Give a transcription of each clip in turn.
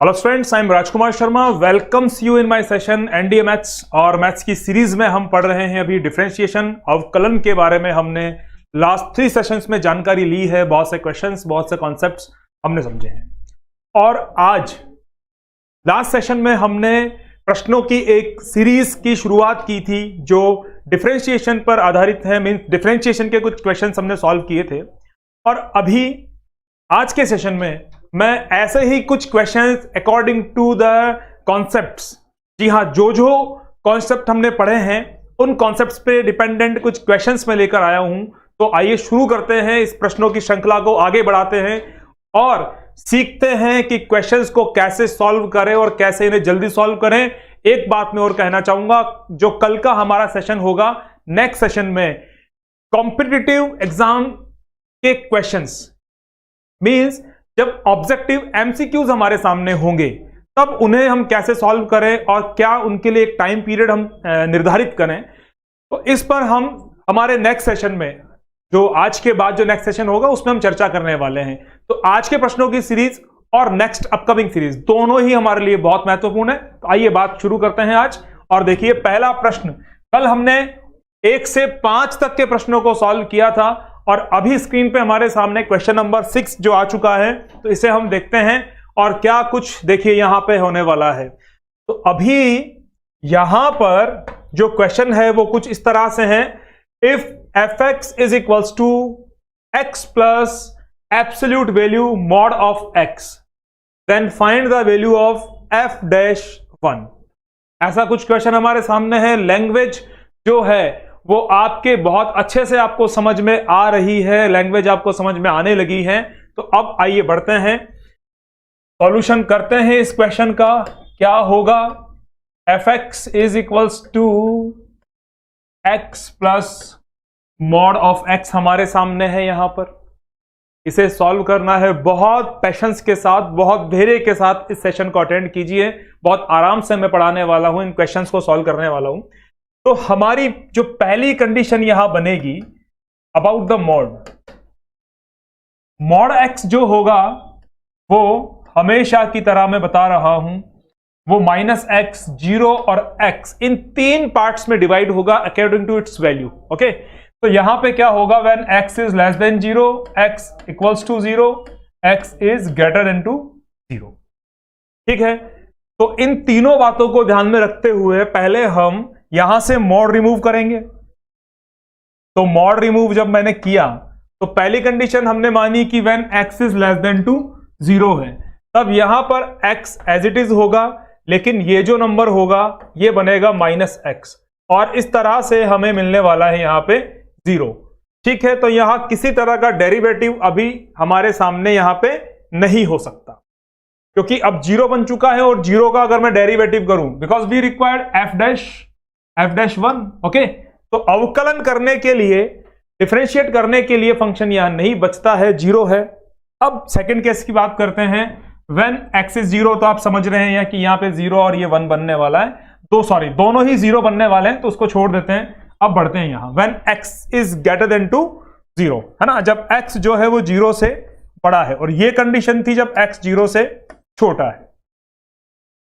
Hello friends, I am Rajkumar Sharma. Welcomes you in my session NDA maths. और maths की series में हम पढ़ रहे हैं अभी डिफरेंशिएशन, अवकलन के बारे में। हमने लास्ट 3 सेशंस में जानकारी ली है, बहुत से क्वेश्चंस, बहुत से कॉन्सेप्ट्स हमने समझे हैं। और आज लास्ट सेशन में हमने प्रश्नों की एक सीरीज की शुरुआत की थी जो डिफरेंशिएशन पर आधारित है। मीन डिफरेंशिएशन के कुछ क्वेश्चंस हमने सॉल्व किए थे। और अभी आज के सेशन में मैं ऐसे ही कुछ questions according to the concepts, जी हाँ, जो कॉन्सेप्ट हमने पढ़े हैं उन कॉन्सेप्ट्स पे डिपेंडेंट कुछ क्वेश्चंस में लेकर आया हूं। तो आइए शुरू करते हैं, इस प्रश्नों की श्रृंखला को आगे बढ़ाते हैं और सीखते हैं कि क्वेश्चंस को कैसे सॉल्व करें और कैसे इन्हें जल्दी सॉल्व करें। एक बात मैं और कहना चाहूंगा, जो कल का हमारा सेशन होगा, नेक्स्ट सेशन में कॉम्पिटिटिव एग्जाम के क्वेश्चंस, मींस जब ऑब्जेक्टिव एमसीक्यूज हमारे सामने होंगे तब उन्हें हम कैसे सॉल्व करें और क्या उनके लिए एक टाइम पीरियड हम निर्धारित करें। तो इस पर हम हमारे नेक्स्ट सेशन में, जो आज के बाद जो नेक्स्ट सेशन होगा उसमें हम चर्चा करने वाले हैं। तो आज के प्रश्नों की सीरीज और नेक्स्ट अपकमिंग सीरीज दोनों ही हमारे लिए बहुत महत्वपूर्ण है। तो आइए बात शुरू करते हैं आज। और देखिए, पहला प्रश्न, कल हमने 1 से 5 तक के प्रश्नों को सॉल्व किया था और अभी स्क्रीन पे हमारे सामने क्वेश्चन नंबर 6 जो आ चुका है, तो इसे हम देखते हैं और क्या कुछ देखिए यहां पे होने वाला है। तो अभी यहां पर जो क्वेश्चन है वो कुछ इस तरह से है, if fx is equals to x plus absolute value mod of x, then find the value of f-1। ऐसा कुछ क्वेश्चन हमारे सामने है। लैंग्वेज जो है वो आपके बहुत अच्छे से आपको समझ में आ रही है, लैंग्वेज आपको समझ में आने लगी है। तो अब आइए बढ़ते हैं, सॉल्यूशन करते हैं इस क्वेश्चन का। क्या होगा, fx is equals to x plus mod of x हमारे सामने है। यहां पर इसे सॉल्व करना है बहुत पेशेंस के साथ, बहुत धैर्य के साथ इस सेशन को अटेंड कीजिए। बहुत आराम से मैं पढ़ाने वाला हूं, इन क्वेश्चंस को सॉल्व करने वाला हूं। तो हमारी जो पहली कंडीशन यहां बनेगी अबाउट द मॉड x जो होगा वो हमेशा की तरह मैं बता रहा हूं, वो -x, 0 और x इन 3 पार्ट्स में डिवाइड होगा according to its value. Okay, तो यहां पे क्या होगा, when x is less than 0, x equals to 0, x is greater than to 0। ठीक है, तो इन तीनों बातों को ध्यान में रखते हुए पहले हम यहां से मॉड रिमूव करेंगे। तो मॉड रिमूव जब मैंने किया तो पहली कंडीशन हमने मानी कि when x is less than to 0 है, तब यहां पर x एज इट इज होगा, लेकिन ये जो नंबर होगा ये बनेगा -x और इस तरह से हमें मिलने वाला है यहां पे 0। ठीक है, तो यहां किसी तरह का डेरिवेटिव अभी हमारे सामने यहां पे नहीं हो सकता, क्योंकि अब 0 बन चुका है और 0 का अगर मैं डेरिवेटिव करूं, because we required f-1। Okay, तो अवकलन करने के लिए, डिफरेंशिएट करने के लिए फंक्शन यहां नहीं बचता है, 0 है। अब सेकंड केस की बात करते हैं, व्हेन x इज 0, तो आप समझ रहे हैं कि यहां पे 0 और ये 1 बनने वाला है। तो सॉरी, दोनों ही 0 बनने वाले हैं, तो उसको छोड़ देते हैं। अब बढ़ते हैं यहां, when x is greater than to 0, है ना, जब x जो है वो 0 से बड़ा है, और ये कंडीशन थी जब x 0 से छोटा है।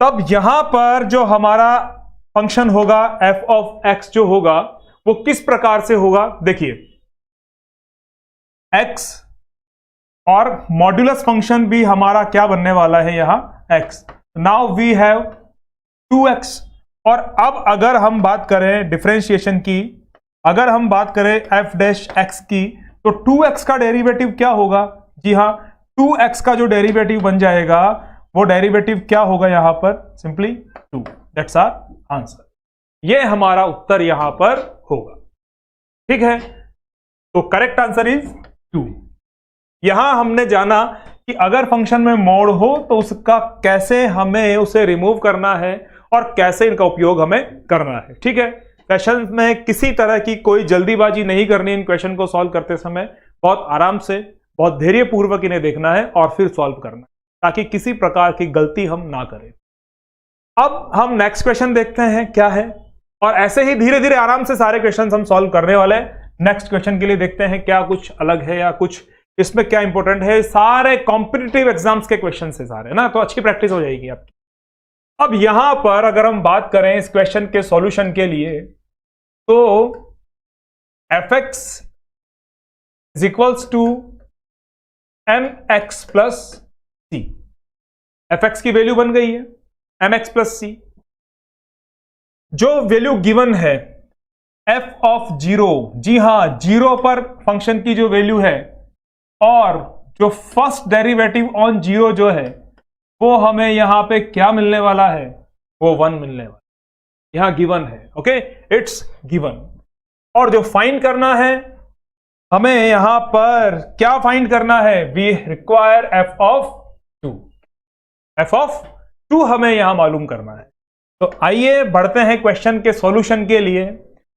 तब यहां पर जो हमारा फंक्शन होगा f ऑफ x जो होगा वो किस प्रकार से होगा, देखिए, x और मॉड्यूलस फंक्शन भी हमारा क्या बनने वाला है यहां x। Now we have 2x। और अब अगर हम बात करें डिफरेंशिएशन की, अगर हम बात करें f-x की, तो 2x का डेरिवेटिव क्या होगा, जी हां, 2x का जो डेरिवेटिव बन जाएगा वो डेरिवेटिव क्या होगा यहां पर, सिंपली 2। That's our answer. ये हमारा उत्तर यहां पर होगा। ठीक है, तो करेक्ट आंसर इज 2। यहां हमने जाना कि अगर फंक्शन में मॉड हो तो उसका कैसे हमें उसे रिमूव करना है और कैसे इनका उपयोग हमें करना है। ठीक है, क्वेश्चन में किसी तरह की कोई जल्दीबाजी नहीं करनी। इन क्वेश्चन को सॉल्व करते समय बहुत आराम से, बहुत धैर्यपूर्वक इन्हें देखना है और फिर सॉल्व करना है, ताकि किसी प्रकार की गलती हम ना करें। अब हम नेक्स्ट क्वेश्चन देखते हैं क्या है, और ऐसे ही धीरे धीरे आराम से सारे क्वेश्चन हम सॉल्व करने वाले हैं। नेक्स्ट क्वेश्चन के लिए देखते हैं क्या कुछ अलग है या कुछ इसमें क्या इंपॉर्टेंट है, सारे कॉम्पिटिटिव एग्जाम्स के क्वेश्चन है सारे ना, तो अच्छी प्रैक्टिस हो जाएगी आपकी। अब यहां पर अगर हम बात करें इस क्वेश्चन के सॉल्यूशन के लिए, तो fx is equals to mx plus c. fx की वैल्यू बन गई है mx प्लस सी। जो वैल्यू गिवन है f ऑफ 0, जी हां 0 पर फंक्शन की जो वैल्यू है, और जो फर्स्ट डेरिवेटिव ऑन 0 जो है वो हमें यहां पे क्या मिलने वाला है, वो 1 मिलने वाला, यहां गिवन है। Okay, it's given. और जो फाइंड करना है हमें यहां पर क्या फाइंड करना है, we require f of 2। f of 2 हमें यहां मालूम करना है। तो आइए बढ़ते हैं क्वेश्चन के सॉल्यूशन के लिए।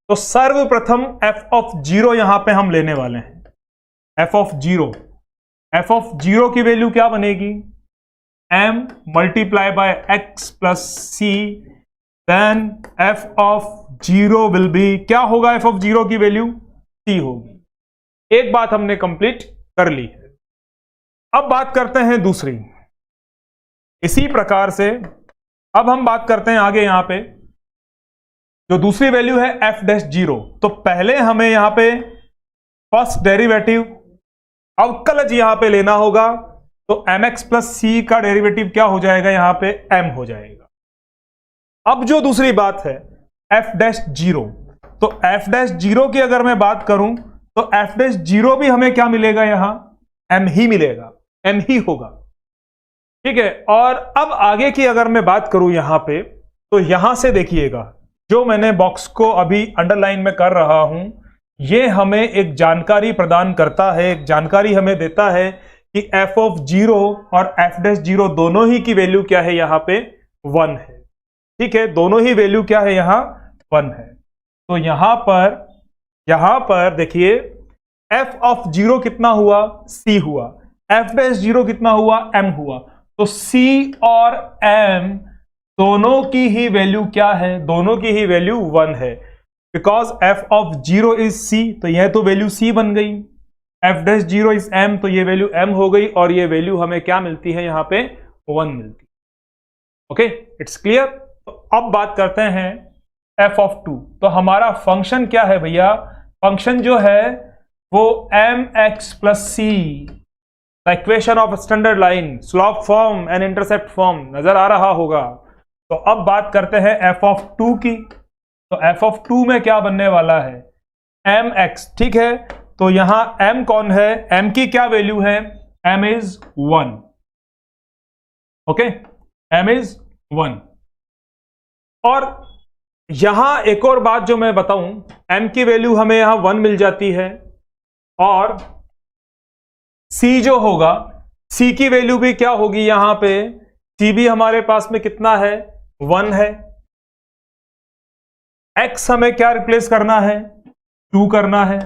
तो सर्वप्रथम f ऑफ 0 यहां पे हम लेने वाले हैं। f ऑफ 0 की वैल्यू क्या बनेगी, m multiply by x plus c, then f of 0 will be, क्या होगा f ऑफ 0 की वैल्यू, c होगी। एक बात हमने कंप्लीट कर ली है। अब बात करते हैं दूसरी। इसी प्रकार से अब हम बात करते हैं आगे, यहां पे जो दूसरी वैल्यू है f डैश 0, तो पहले हमें यहां पे फर्स्ट डेरिवेटिव अवकलज यहां पे लेना होगा। तो mx प्लस सी का डेरिवेटिव क्या हो जाएगा, यहां पे m हो जाएगा। अब जो दूसरी बात है f डैश 0, तो f डैश 0 की अगर मैं बात करूं तो f डैश 0 भी हमें क्या मिलेगा, यहां m ही मिलेगा, m ही होगा। ठीक है, और अब आगे की अगर मैं बात करूं यहां पे, तो यहां से देखिएगा, जो मैंने बॉक्स को अभी अंडरलाइन में कर रहा हूं, ये हमें एक जानकारी प्रदान करता है, एक जानकारी हमें देता है कि f ऑफ 0 और f डैश 0 दोनों ही की वैल्यू क्या है, यहां पे 1 है। ठीक है, दोनों ही वैल्यू क्या है, यहां 1 है। तो यहां पर देखिए f ऑफ 0 कितना हुआ, c हुआ, f डैश 0 कितना हुआ, m हुआ। तो c और m दोनों की ही वैल्यू क्या है, दोनों की ही वैल्यू 1 है। Because f of 0 is c, तो यह तो वैल्यू c बन गई। f डैश 0 इज m, तो ये वैल्यू m हो गई, और ये वैल्यू हमें क्या मिलती है, यहां पे 1 मिलती है। Okay, it's clear. तो अब बात करते हैं f ऑफ 2। तो हमारा फंक्शन क्या है भैया, फंक्शन जो है वो mx plus c, equation of standard line, slope form and intercept form नजर आ रहा होगा। तो अब बात करते हैं f ऑफ 2 की। तो f ऑफ 2 में क्या बनने वाला है, mx। ठीक है, तो यहां m कौन है, m की क्या वैल्यू है, m is 1। Okay, m is 1। और यहां एक और बात जो मैं बताऊं, m की वैल्यू हमें यहां 1 मिल जाती है, और c जो होगा, c की वैल्यू भी क्या होगी, यहां पे c भी हमारे पास में कितना है, 1 है। x हमें क्या रिप्लेस करना है, 2 करना है।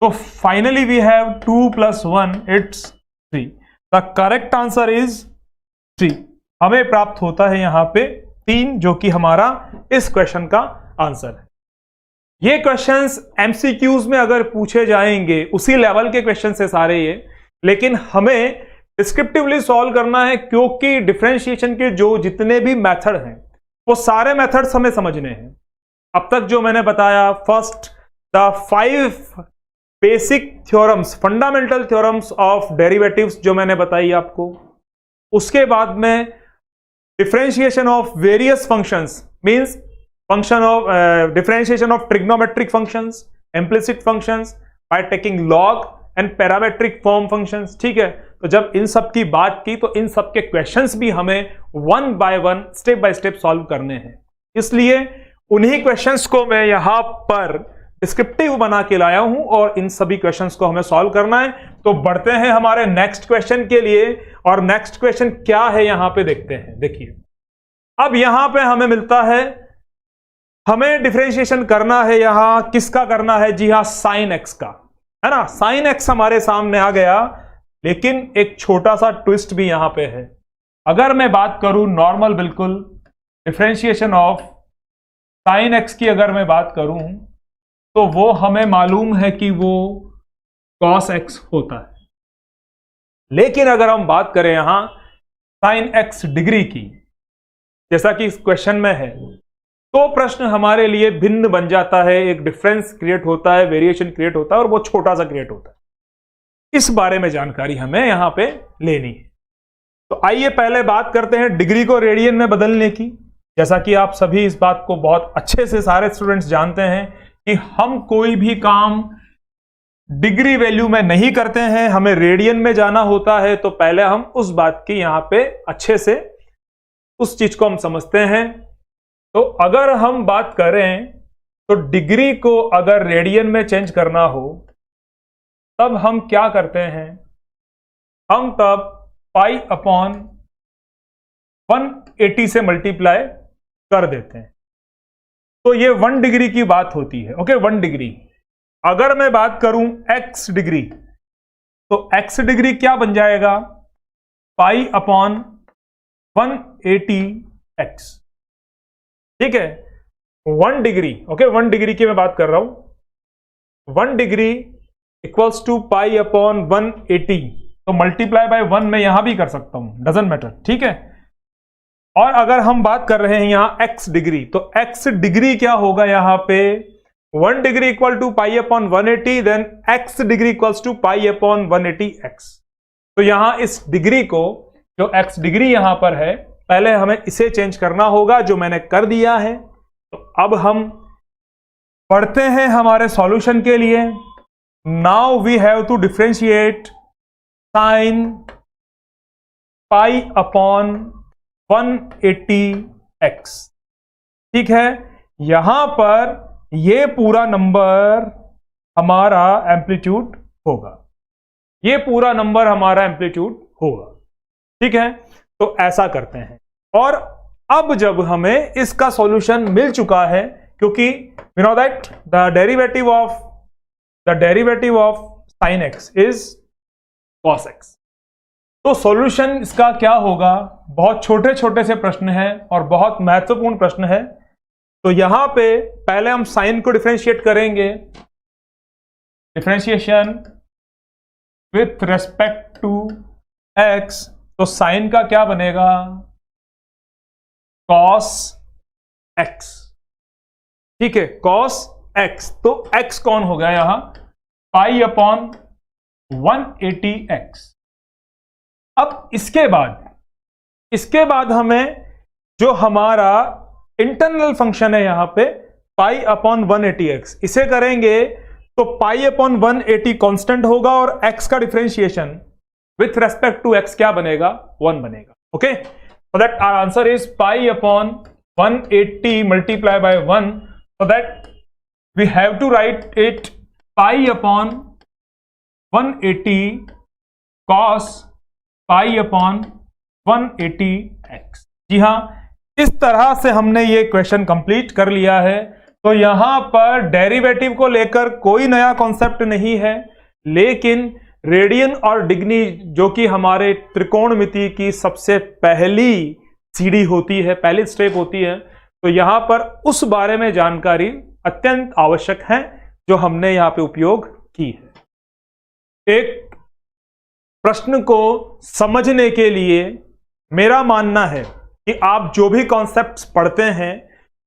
तो finally we have 2 plus 1, it's 3। The correct answer is 3। हमें प्राप्त होता है यहां पे 3, जो कि हमारा इस क्वेश्चन का आंसर है। ये क्वेश्चंस एमसीक्यूज में अगर पूछे जाएंगे, उसी लेवल के क्वेश्चन है सारे ये, लेकिन हमें डिस्क्रिप्टिवली सॉल्व करना है, क्योंकि डिफरेंशिएशन के जो जितने भी मेथड हैं वो सारे मेथड्स हमें समझने हैं। अब तक जो मैंने बताया, first the 5 basic theorems, fundamental theorems of derivatives जो मैंने बताई आपको, उसके बाद में differentiation of various functions, means function of differentiation of trigonometric functions, implicit functions by taking log and parametric form functions। ठीक है, तो जब इन सब की बात की तो इन सब के क्वेश्चंस भी हमें 1 by 1 step by step solve करने हैं। इसलिए उन्हीं क्वेश्चंस को मैं यहां पर डिस्क्रिप्टिव बना के लाया हूं, और इन सभी क्वेश्चंस को हमें सॉल्व करना है। तो बढ़ते हैं हमारे नेक्स्ट क्वेश्चन के लिए, और नेक्स्ट क्वेश्चन क्या है यहां पे देखते हैं। देखिए, अब यहां पे हमें मिलता है, हमें डिफरेंशिएशन करना है, यहां किसका करना है, जी हां साइन एक्स का, है ना। साइन एक्स हमारे सामने आ गया, लेकिन एक छोटा सा ट्विस्ट भी यहां पे है। अगर मैं बात करूं नॉर्मल, बिल्कुल डिफरेंशिएशन ऑफ साइन एक्स की अगर मैं बात करूं, तो वो हमें मालूम है कि वो कॉस एक्स होता है। लेकिन अगर हम बात करें यहां साइन x डिग्री की, जैसा कि इस क्वेश्चन में है, तो प्रश्न हमारे लिए भिन्न बन जाता है, एक डिफरेंस क्रिएट होता है, वेरिएशन क्रिएट होता है और वो छोटा सा क्रिएट होता है। इस बारे में जानकारी हमें यहां पे लेनी है। तो आइए पहले बात करते हैं डिग्री को रेडियन में बदलने की। जैसा कि आप सभी इस बात को बहुत अच्छे से सारे स्टूडेंट्स जानते हैं कि हम कोई भी काम डिग्री वैल्यू में नहीं करते हैं, हमें रेडियन में जाना होता है। तो पहले हम उस बात की यहां पे अच्छे से उस चीज को हम समझते हैं। तो अगर हम बात करें तो डिग्री को अगर रेडियन में चेंज करना हो तब हम क्या करते हैं, हम तब पाई अपॉन 180 से मल्टीप्लाई कर देते हैं। तो ये 1 डिग्री की बात होती है। Okay, 1 degree. अगर मैं बात करूं x डिग्री, तो x डिग्री क्या बन जाएगा, पाई अपॉन 180x। ठीक है, 1 डिग्री। ओके, 1 डिग्री की मैं बात कर रहा हूं। 1 degree equals to pi upon 180। तो मल्टीप्लाई बाय 1 मैं यहां भी कर सकता हूं, डजंट मैटर। ठीक है, और अगर हम बात कर रहे हैं यहां x डिग्री, तो x डिग्री क्या होगा यहां पे, 1 degree equal to pi upon 180, then x degree equals to pi upon 180x। तो यहां इस डिग्री को, जो x डिग्री यहां पर है, पहले हमें इसे चेंज करना होगा, जो मैंने कर दिया है। तो अब हम पढ़ते हैं हमारे सॉल्यूशन के लिए। Now we have to differentiate sine pi upon 180x। ठीक है, यहां पर ये पूरा नंबर हमारा एम्पलीट्यूड होगा, ये पूरा नंबर हमारा एम्पलीट्यूड होगा। ठीक है, तो ऐसा करते हैं। और अब जब हमें इसका सॉल्यूशन मिल चुका है, क्योंकि we know that the derivative of sine x is cos x. तो सॉल्यूशन इसका क्या होगा, बहुत छोटे छोटे से प्रश्न हैं और बहुत महत्वपूर्ण प्रश्न है। तो यहां पे पहले हम साइन को डिफरेंशिएट करेंगे, differentiation with respect to x. तो साइन का क्या बनेगा, कॉस एक्स। ठीक है, कॉस एक्स। तो एक्स कौन हो गया यहां, पाई अपॉन 180x। अब इसके बाद हमें जो हमारा इंटरनल फंक्शन है यहां पे, पाई अपॉन 180x, इसे करेंगे तो पाई अपॉन 180 कांस्टेंट होगा और x का differentiation with respect to x क्या बनेगा, 1 बनेगा। Okay, so that our answer is pi upon 180 multiplied by 1, so that we have to write it pi upon 180 cos pi upon 180x। जी हां, इस तरह से हमने ये क्वेश्चन कंप्लीट कर लिया है। तो यहां पर डेरिवेटिव को लेकर कोई नया कॉन्सेप्ट नहीं है, लेकिन रेडियन और डिग्री, जो कि हमारे त्रिकोणमिति की सबसे पहली सीढ़ी होती है, पहली स्टेप होती है, तो यहां पर उस बारे में जानकारी अत्यंत आवश्यक है, जो हमने यहां पे उपयोग की है। एक प्रश्न को समझने के लिए मेरा मानना है कि आप जो भी कॉन्सेप्ट्स पढ़ते हैं,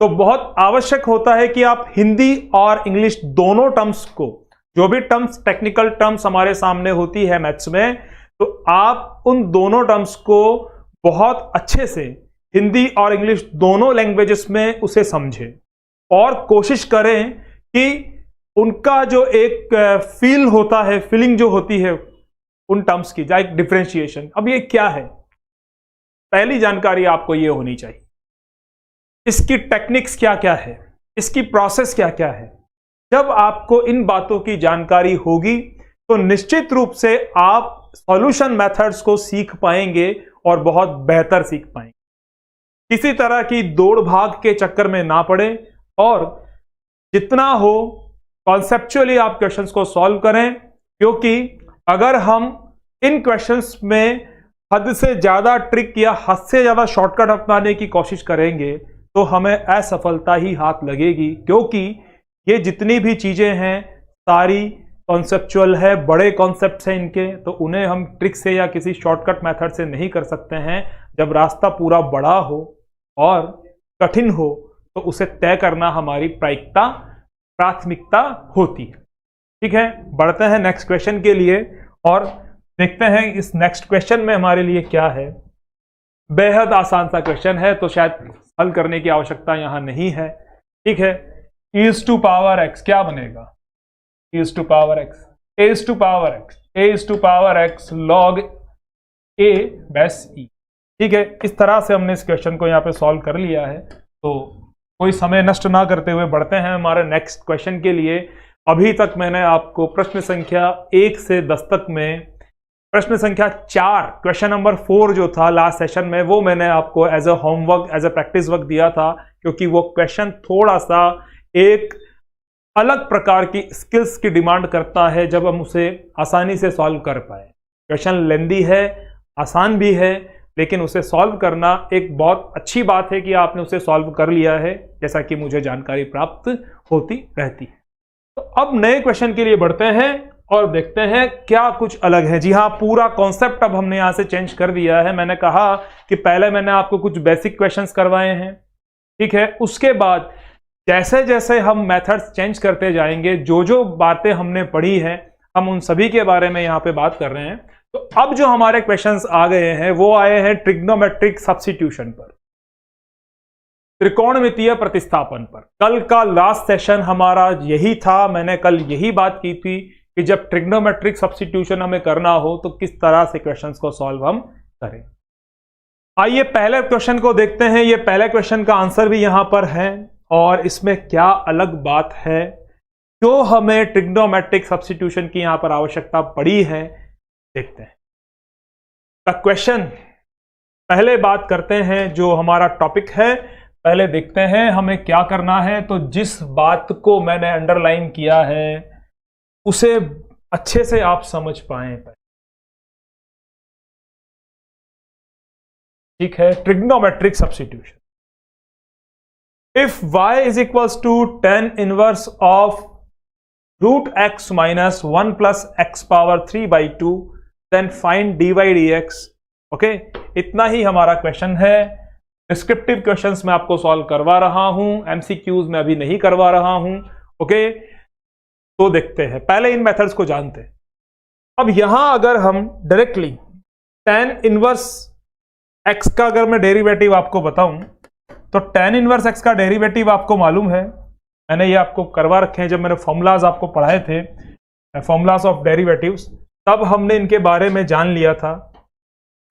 तो बहुत आवश्यक होता है कि आप हिंदी और इंग्लिश दोनों टर्म्स को, जो भी टर्म्स, टेक्निकल टर्म्स हमारे सामने होती है मैथ्स में, तो आप उन दोनों टर्म्स को बहुत अच्छे से हिंदी और इंग्लिश दोनों लैंग्वेजेस में उसे समझें और कोशिश करें कि उनका जो एक फील होता है, फीलिंग जो होती है उन टर्म्स की, लाइक डिफरेंशिएशन, अब ये क्या है, पहली जानकारी आपको ये होनी चाहिए। इसकी टेक्निक्स क्या क्या है, इसकी प्रोसेस क्या क्या है। जब आपको इन बातों की जानकारी होगी तो निश्चित रूप से आप सॉल्यूशन मेथड्स को सीख पाएंगे और बहुत बेहतर सीख पाएंगे। किसी तरह की दौड़ भाग के चक्कर में ना पड़े और जितना हो कॉन्सेप्चुअली आप क्वेश्चंस को सॉल्व करें, क्योंकि अगर हम इन क्वेश्चंस में हद से ज्यादा ट्रिक या हद से ज्यादा शॉर्टकट अपनाने की कोशिश करेंगे तो हमें असफलता ही हाथ लगेगी, क्योंकि ये जितनी भी चीजें हैं सारी कॉन्सेप्चुअल है, बड़े कॉन्सेप्ट्स हैं इनके, तो उन्हें हम ट्रिक से या किसी शॉर्टकट मेथड से नहीं कर सकते हैं। जब रास्ता पूरा बड़ा हो और कठिन हो तो उसे तय करना हमारी प्राथमिकता होती है। ठीक है, बढ़ते हैं नेक्स्ट क्वेश्चन के लिए और देखते हैं इस नेक्स्ट क्वेश्चन में हमारे लिए क्या है। बेहद आसान सा क्वेश्चन है तो शायद हल करने की आवश्यकता यहां नहीं है। ठीक है, इज टू पावर एक्स क्या बनेगा? Is to power x, a is to power x, a is to power x log a base e. ठीक है, इस तरह से हमने इस क्वेश्चन को यहाँ पे सॉल्व कर लिया है। तो कोई समय नष्ट ना करते हुए बढ़ते हैं हमारे नेक्स्ट क्वेश्चन के लिए। अभी तक मैंने आपको प्रश्न संख्या 1 से 10 तक में प्रश्न संख्या 4 क्वेश्चन नंबर 4 जो था लास्ट सेशन में, वो मैंने आपको as a homework, as a practice work दिया था, क्योंकि वो क्वेश्चन थोड़ा सा एक अलग प्रकार की स्किल्स की डिमांड करता है जब हम उसे आसानी से सॉल्व कर पाए। क्वेश्चन लेंदी है, आसान भी है, लेकिन उसे सॉल्व करना एक बहुत अच्छी बात है कि आपने उसे सॉल्व कर लिया है, जैसा कि मुझे जानकारी प्राप्त होती रहती है। तो अब नए क्वेश्चन के लिए बढ़ते हैं और देखते हैं क्या कुछ अलग है। जी हाँ, पूरा कॉन्सेप्ट अब हमने यहां से चेंज कर दिया है। मैंने कहा कि पहले मैंने आपको कुछ बेसिक क्वेश्चंस करवाए हैं, ठीक है, उसके बाद जैसे जैसे हम मेथड्स चेंज करते जाएंगे, जो जो बातें हमने पढ़ी हैं हम उन सभी के बारे में यहां पे बात कर रहे हैं। तो अब जो हमारे क्वेश्चंस आ गए हैं वो आए हैं ट्रिग्नोमेट्रिक सब्स्टिट्यूशन पर, त्रिकोणमितीय प्रतिस्थापन पर। कल का लास्ट सेशन हमारा यही था, मैंने कल यही बात की थी कि जब ट्रिग्नोमेट्रिक सब्स्टिट्यूशन हमें करना हो तो किस तरह से क्वेश्चंस को सॉल्व हम करें। आइए पहले क्वेश्चन को देखते हैं। ये पहले क्वेश्चन का आंसर भी यहां पर है और इसमें क्या अलग बात है, क्यों हमें ट्रिग्नोमेट्रिक सब्स्टिट्यूशन की यहां पर आवश्यकता पड़ी है, देखते हैं। द क्वेश्चन, पहले बात करते हैं जो हमारा टॉपिक है, पहले देखते हैं हमें क्या करना है। तो जिस बात को मैंने अंडरलाइन किया है उसे अच्छे से आप समझ पाए। ठीक है, trigonometric substitution. If y is equals to tan inverse of root x minus 1 plus x power 3/2 then find dy dx। Okay, इतना ही हमारा क्वेश्चन है। डिस्क्रिप्टिव क्वेश्चंस मैं आपको सॉल्व करवा रहा हूं, एमसीक्यूज में अभी नहीं करवा रहा हूं। ओके, तो देखते हैं, पहले इन मेथड्स को जानते हैं। अब यहां अगर हम डायरेक्टली tan इनवर्स x का अगर मैं डेरिवेटिव आपको बताऊं तो tan इनवर्स x का डेरिवेटिव आपको मालूम है, मैंने ये आपको करवा रखे हैं। जब मैंने फॉर्मूलाज आपको पढ़ाए थे, फॉर्मूलाज ऑफ डेरिवेटिव्स, तब हमने इनके बारे में जान लिया था।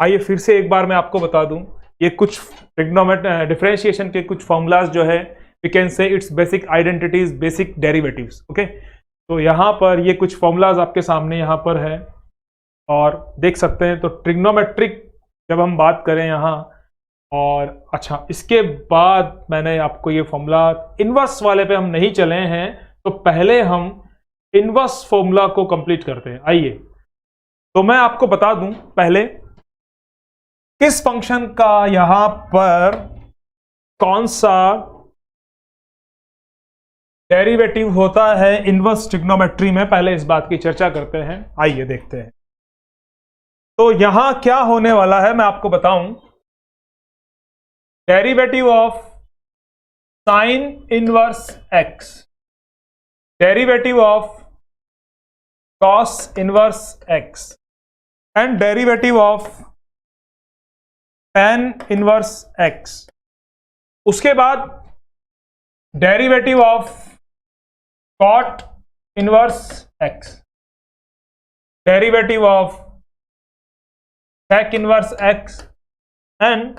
आइए फिर से एक बार मैं आपको बता दूं, ये कुछ डिफरेंशिएशन के कुछ फॉर्मूलाज जो है, we can say its basic identities, basic derivatives. Okay, तो यहां पर ये कुछ फॉर्मूलाज आपके सामने यहां पर है और देख सकते हैं। तो ट्रिग्नोमेट्रिक जब हम बात करें यहां, और अच्छा इसके बाद मैंने आपको ये फॉर्मूला, इनवर्स वाले पे हम नहीं चले हैं, तो पहले हम इनवर्स फॉर्मूला को कंप्लीट करते हैं। आइए, तो मैं आपको बता दूं पहले किस फंक्शन का यहां पर कौन सा डेरिवेटिव होता है इनवर्स ट्रिग्नोमेट्री में, पहले इस बात की चर्चा करते हैं। आइए देखते हैं। तो यहां क्या होने वाला है मैं आपको बताऊं। Derivative of sine inverse x, derivative of cos inverse x and derivative of tan inverse x. उसके बाद derivative of cot inverse x, derivative of sec inverse x and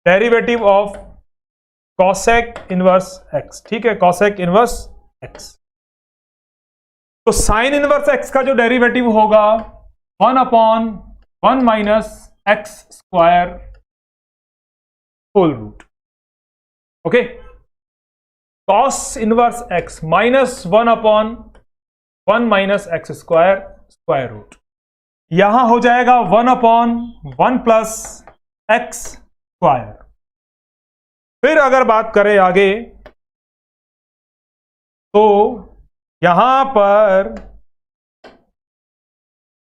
derivative of cosec inverse x. ठीक है, cosec inverse x. तो sine inverse x का जो derivative होगा 1/1 minus x square whole root. Okay, cos inverse x minus 1/1 minus x square square root. यहां हो जाएगा 1/1 plus x square. फिर अगर बात करें आगे, तो यहां पर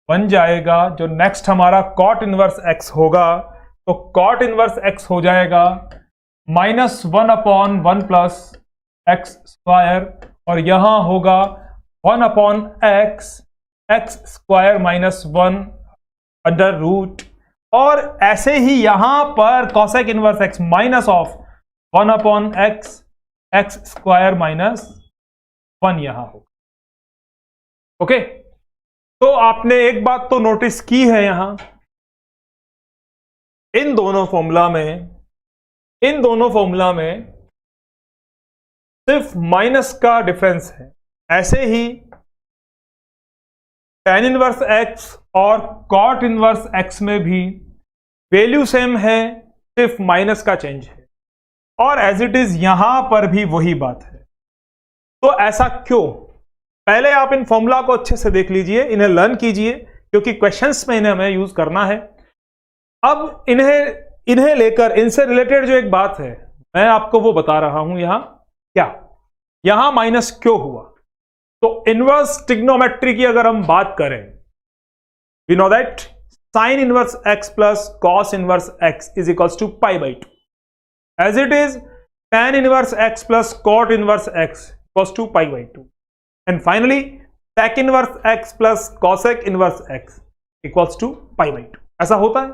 बन जाएगा जो नेक्स्ट हमारा कॉट इनवर्स एक्स होगा, तो कॉट इनवर्स एक्स हो जाएगा -1/1 प्लस एक्स स्क्वायर, और यहां होगा 1/x स्क्वायर -1 अंडर रूट, और ऐसे ही यहां पर cosec inverse x minus of 1/x square -1 यहां होगा। ओके, तो आपने एक बात तो नोटिस की है, यहां इन दोनों फॉर्मूला में सिर्फ माइनस का डिफरेंस है। ऐसे ही tan इनवर्स एक्स और कॉट इनवर्स एक्स में भी वैल्यू सेम है, सिर्फ माइनस का चेंज है, और एज इट इज यहां पर भी वही बात है। तो ऐसा क्यों? पहले आप इन फॉर्मूला को अच्छे से देख लीजिए, इन्हें लर्न कीजिए, क्योंकि क्वेश्चंस में इन्हें हमें यूज करना है। अब इन्हें लेकर इनसे रिलेटेड जो एक बात है मैं आपको वो बता रहा हूं। यहां माइनस क्यों हुआ? तो इनवर्स ट्रिग्नोमेट्री की अगर हम बात करें, we know that sine inverse x plus cos inverse x is equals to π/2, as it is tan inverse x plus cot inverse x equals to π/2, and finally sec inverse x plus cosec inverse x equals to π/2। ऐसा होता है।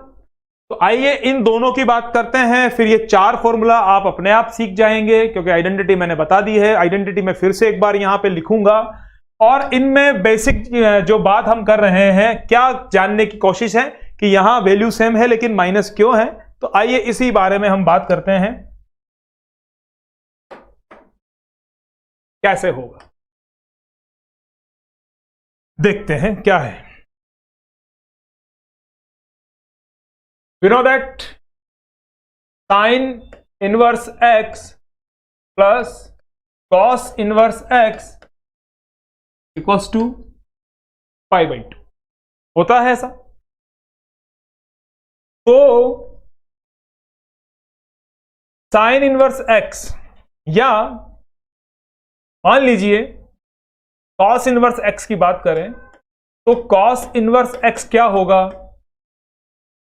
तो आइए इन दोनों की बात करते हैं, फिर ये 4 फॉर्मूला आप अपने आप सीख जाएंगे, क्योंकि आइडेंटिटी मैंने बता दी है। आइडेंटिटी मैं फिर से एक बार यहां पे लिखूंगा, और इनमें बेसिक जो बात हम कर रहे हैं, क्या जानने की कोशिश है कि यहां वैल्यू सेम है लेकिन माइनस क्यों है। तो आइए इसी बारे में हम बात करते हैं, कैसे होगा देखते हैं क्या है। We know that sin inverse x plus cos inverse x equals to π/2 होता है ऐसा। तो sin इनवर्स x, या मान लीजिए cos इनवर्स x की बात करें, तो cos इनवर्स x क्या होगा?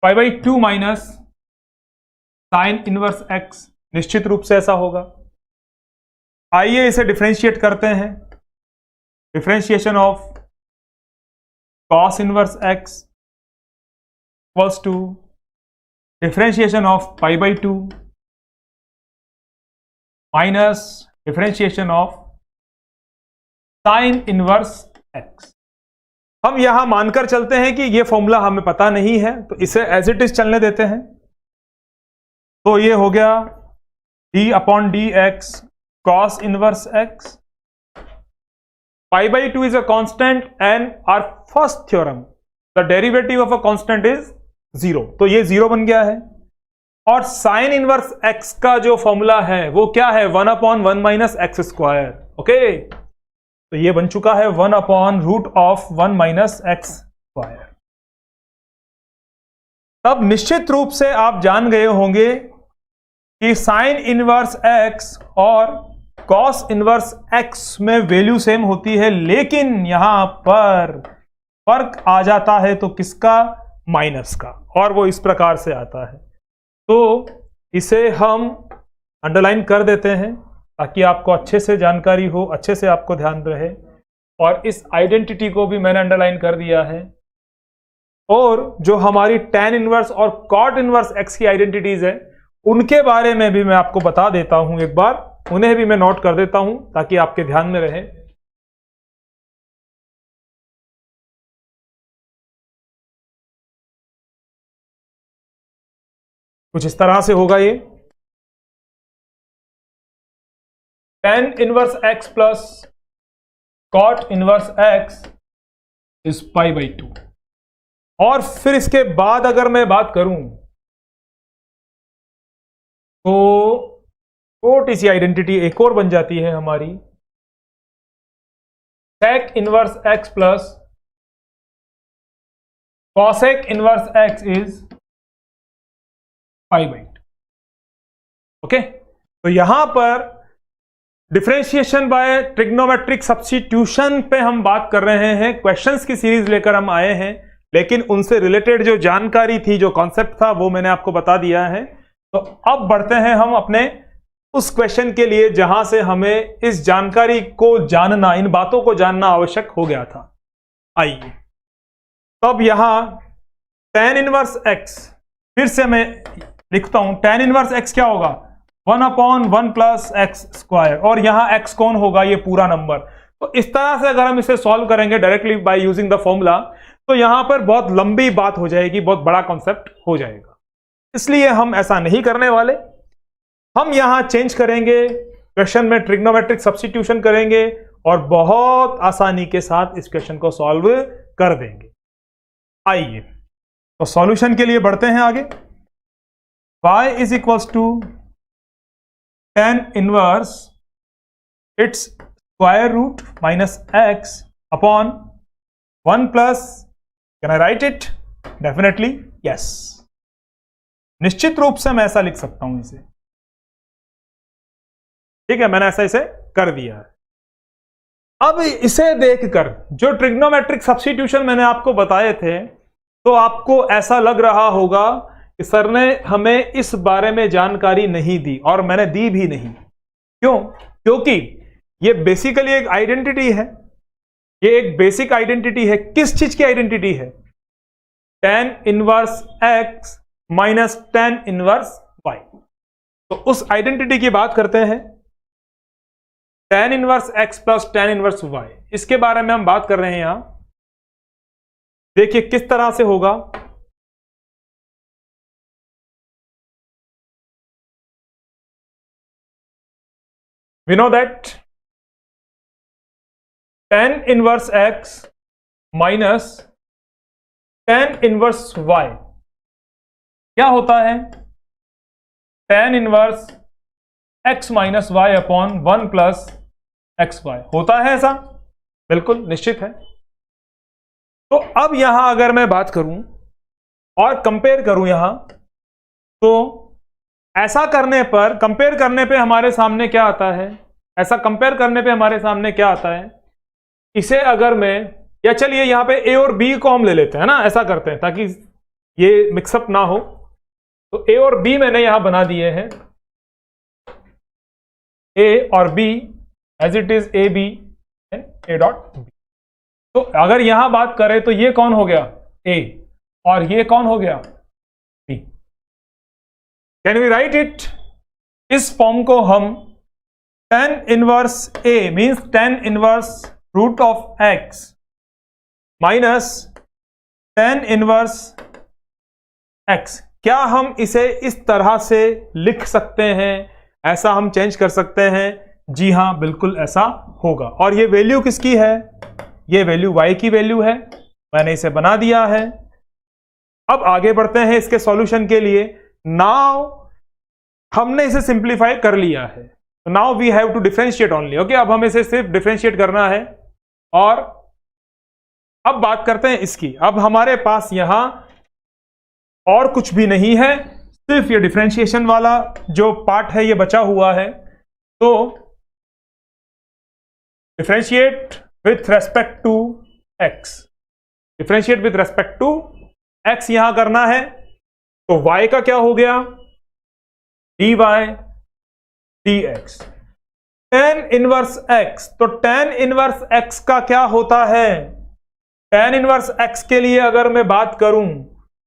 π/2 माइनस साइन इनवर्स x, निश्चित रूप से ऐसा होगा। आइए इसे डिफरेंशिएट करते हैं। Differentiation of cos inverse x equals to differentiation of π/2 minus differentiation of sine inverse x। हम यहां मानकर चलते हैं कि यह फॉर्मूला हमें पता नहीं है, तो इसे एज इट इज चलने देते हैं। तो ये हो गया d/dx cos inverse x। π/2 is a constant and our first theorem, the derivative of a constant is 0, तो ये 0 बन गया है। और साइन इनवर्स x का जो फॉर्मूला है वो क्या है? 1/1 माइनस एक्स स्क्वायर। ओके, तो ये बन चुका है 1/√1 माइनस एक्स स्क्वायर। तब निश्चित रूप से आप जान गए होंगे कि साइन इनवर्स x और कॉस इनवर्स x में वैल्यू सेम होती है, लेकिन यहां पर फर्क आ जाता है तो किसका? माइनस का, और वो इस प्रकार से आता है। तो इसे हम अंडरलाइन कर देते हैं ताकि आपको अच्छे से जानकारी हो, अच्छे से आपको ध्यान रहे। और इस आइडेंटिटी को भी मैंने अंडरलाइन कर दिया है। और जो हमारी tan इनवर्स और कॉट इनवर्स x की आइडेंटिटीज है, उनके बारे में भी मैं आपको बता देता हूं एक बार, उन्हें भी मैं नोट कर देता हूं ताकि आपके ध्यान में रहे। कुछ इस तरह से होगा ये tan inverse x plus cot inverse x is π/2। और फिर इसके बाद अगर मैं बात करूं तो छोटी सी आइडेंटिटी एक और बन जाती है हमारी, sec inverse x plus cosec inverse x is π/2। Okay, तो यहां पर डिफरेंशिएशन बाय ट्रिग्नोमेट्रिक सब्स्टिट्यूशन पे हम बात कर रहे हैं। क्वेश्चंस की सीरीज लेकर हम आए हैं, लेकिन उनसे रिलेटेड जो जानकारी थी, जो कॉन्सेप्ट था, वो मैंने आपको बता दिया है। तो अब बढ़ते हैं हम अपने उस क्वेश्चन के लिए जहां से हमें इस जानकारी को जानना, इन बातों को जानना आवश्यक हो गया था। आइए, तो अब यहां tan इनवर्स x, फिर से मैं लिखता हूं, tan इनवर्स x क्या होगा, 1/1 प्लस एक्स स्क्वायर, और यहां x कौन होगा, ये पूरा नंबर। तो इस तरह से अगर हम इसे सॉल्व करेंगे directly by using the formula, तो यहां पर बहुत लंबी बात हो जाएगी, बहुत बड़ा कॉन्सेप्ट हो जाएगा। इसलिए हम ऐसा नहीं करने वाले। हम यहां चेंज करेंगे, क्वेश्चन में ट्रिग्नोमेट्रिक सब्स्टिट्यूशन करेंगे और बहुत आसानी के साथ इस क्वेश्चन को सॉल्व कर देंगे। आइए, तो सॉल्यूशन के लिए बढ़ते हैं आगे। y is equals to tan inverse its square root minus x upon 1 plus, can I write it? Definitely yes, निश्चित रूप से मैं ऐसा लिख सकता हूं इसे। ठीक है, मैंने ऐसा इसे कर दिया है। अब इसे देखकर जो ट्रिग्नोमेट्रिक सब्स्टिट्यूशन मैंने आपको बताए थे, तो आपको ऐसा लग रहा होगा कि सर ने हमें इस बारे में जानकारी नहीं दी, और मैंने दी भी नहीं। क्यों? क्योंकि ये बेसिकली एक आइडेंटिटी है, ये एक बेसिक आइडेंटिटी है। किस चीज की आइडेंटिटी है? tan inverse x minus tan inverse y। तो उस आइडेंटिटी की बात करते हैं, tan inverse x plus tan inverse y, इसके बारे में हम बात कर रहे हैं यहां। देखिए किस तरह से होगा। We know that tan inverse x minus tan inverse y क्या होता है? tan inverse x minus y upon 1 plus x y होता है ऐसा, बिल्कुल निश्चित है। तो अब यहां अगर मैं बात करूं और कंपेयर करूं यहां, तो ऐसा करने पर, कंपेयर करने पे हमारे सामने क्या आता है? ऐसा कंपेयर करने पे हमारे सामने क्या आता है? इसे अगर मैं, या चलिए यहां पे a और b को हम ले लेते हैं ना, ऐसा करते हैं ताकि ये मिक्सअप ना हो। तो a और b मैंने यहां बना दिए हैं, a और b as it is a b and a dot b. तो अगर यहां बात करें तो ये कौन हो गया? a, और ये कौन हो गया? b। Can we write it? इस फॉर्म को हम tan inverse a means tan inverse root of x minus tan inverse x, क्या हम इसे इस तरह से लिख सकते हैं? ऐसा हम चेंज कर सकते हैं? जी हां, बिल्कुल ऐसा होगा। और ये वैल्यू किसकी है? ये वैल्यू y की वैल्यू है, मैंने इसे बना दिया है। अब आगे बढ़ते हैं इसके सॉल्यूशन के लिए। नाउ हमने इसे सिंप्लीफाई कर लिया है, तो now we have to differentiate only. Okay, अब हमें इसे सिर्फ डिफरेंशिएट करना है। और अब बात करते हैं इसकी। अब हमारे पास यहां और कुछ भी नहीं है, सिर्फ ये डिफरेंशिएशन वाला जो पार्ट है ये बचा हुआ है। तो differentiate with respect to x, differentiate with respect to x यहां करना है। तो y का क्या हो गया? dy dx। tan inverse x, तो tan इनवर्स x का क्या होता है? tan इनवर्स x के लिए अगर मैं बात करूं,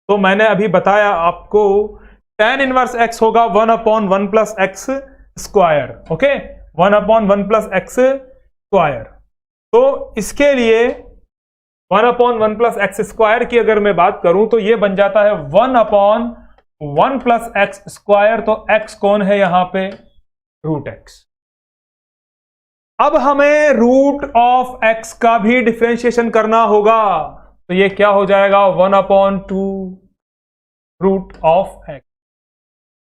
तो मैंने अभी बताया आपको, tan इनवर्स x होगा 1/1 plus x square. Okay, 1/1 plus x square. तो इसके लिए 1/1 प्लस एक्स स्क्वायर की अगर मैं बात करूं, तो ये बन जाता है 1/1 प्लस एक्स स्क्वायर। तो x कौन है यहां पे? Root x। अब हमें रूट ऑफ x का भी डिफरेंशिएशन करना होगा, तो ये क्या हो जाएगा? 1/2 रूट ऑफ x।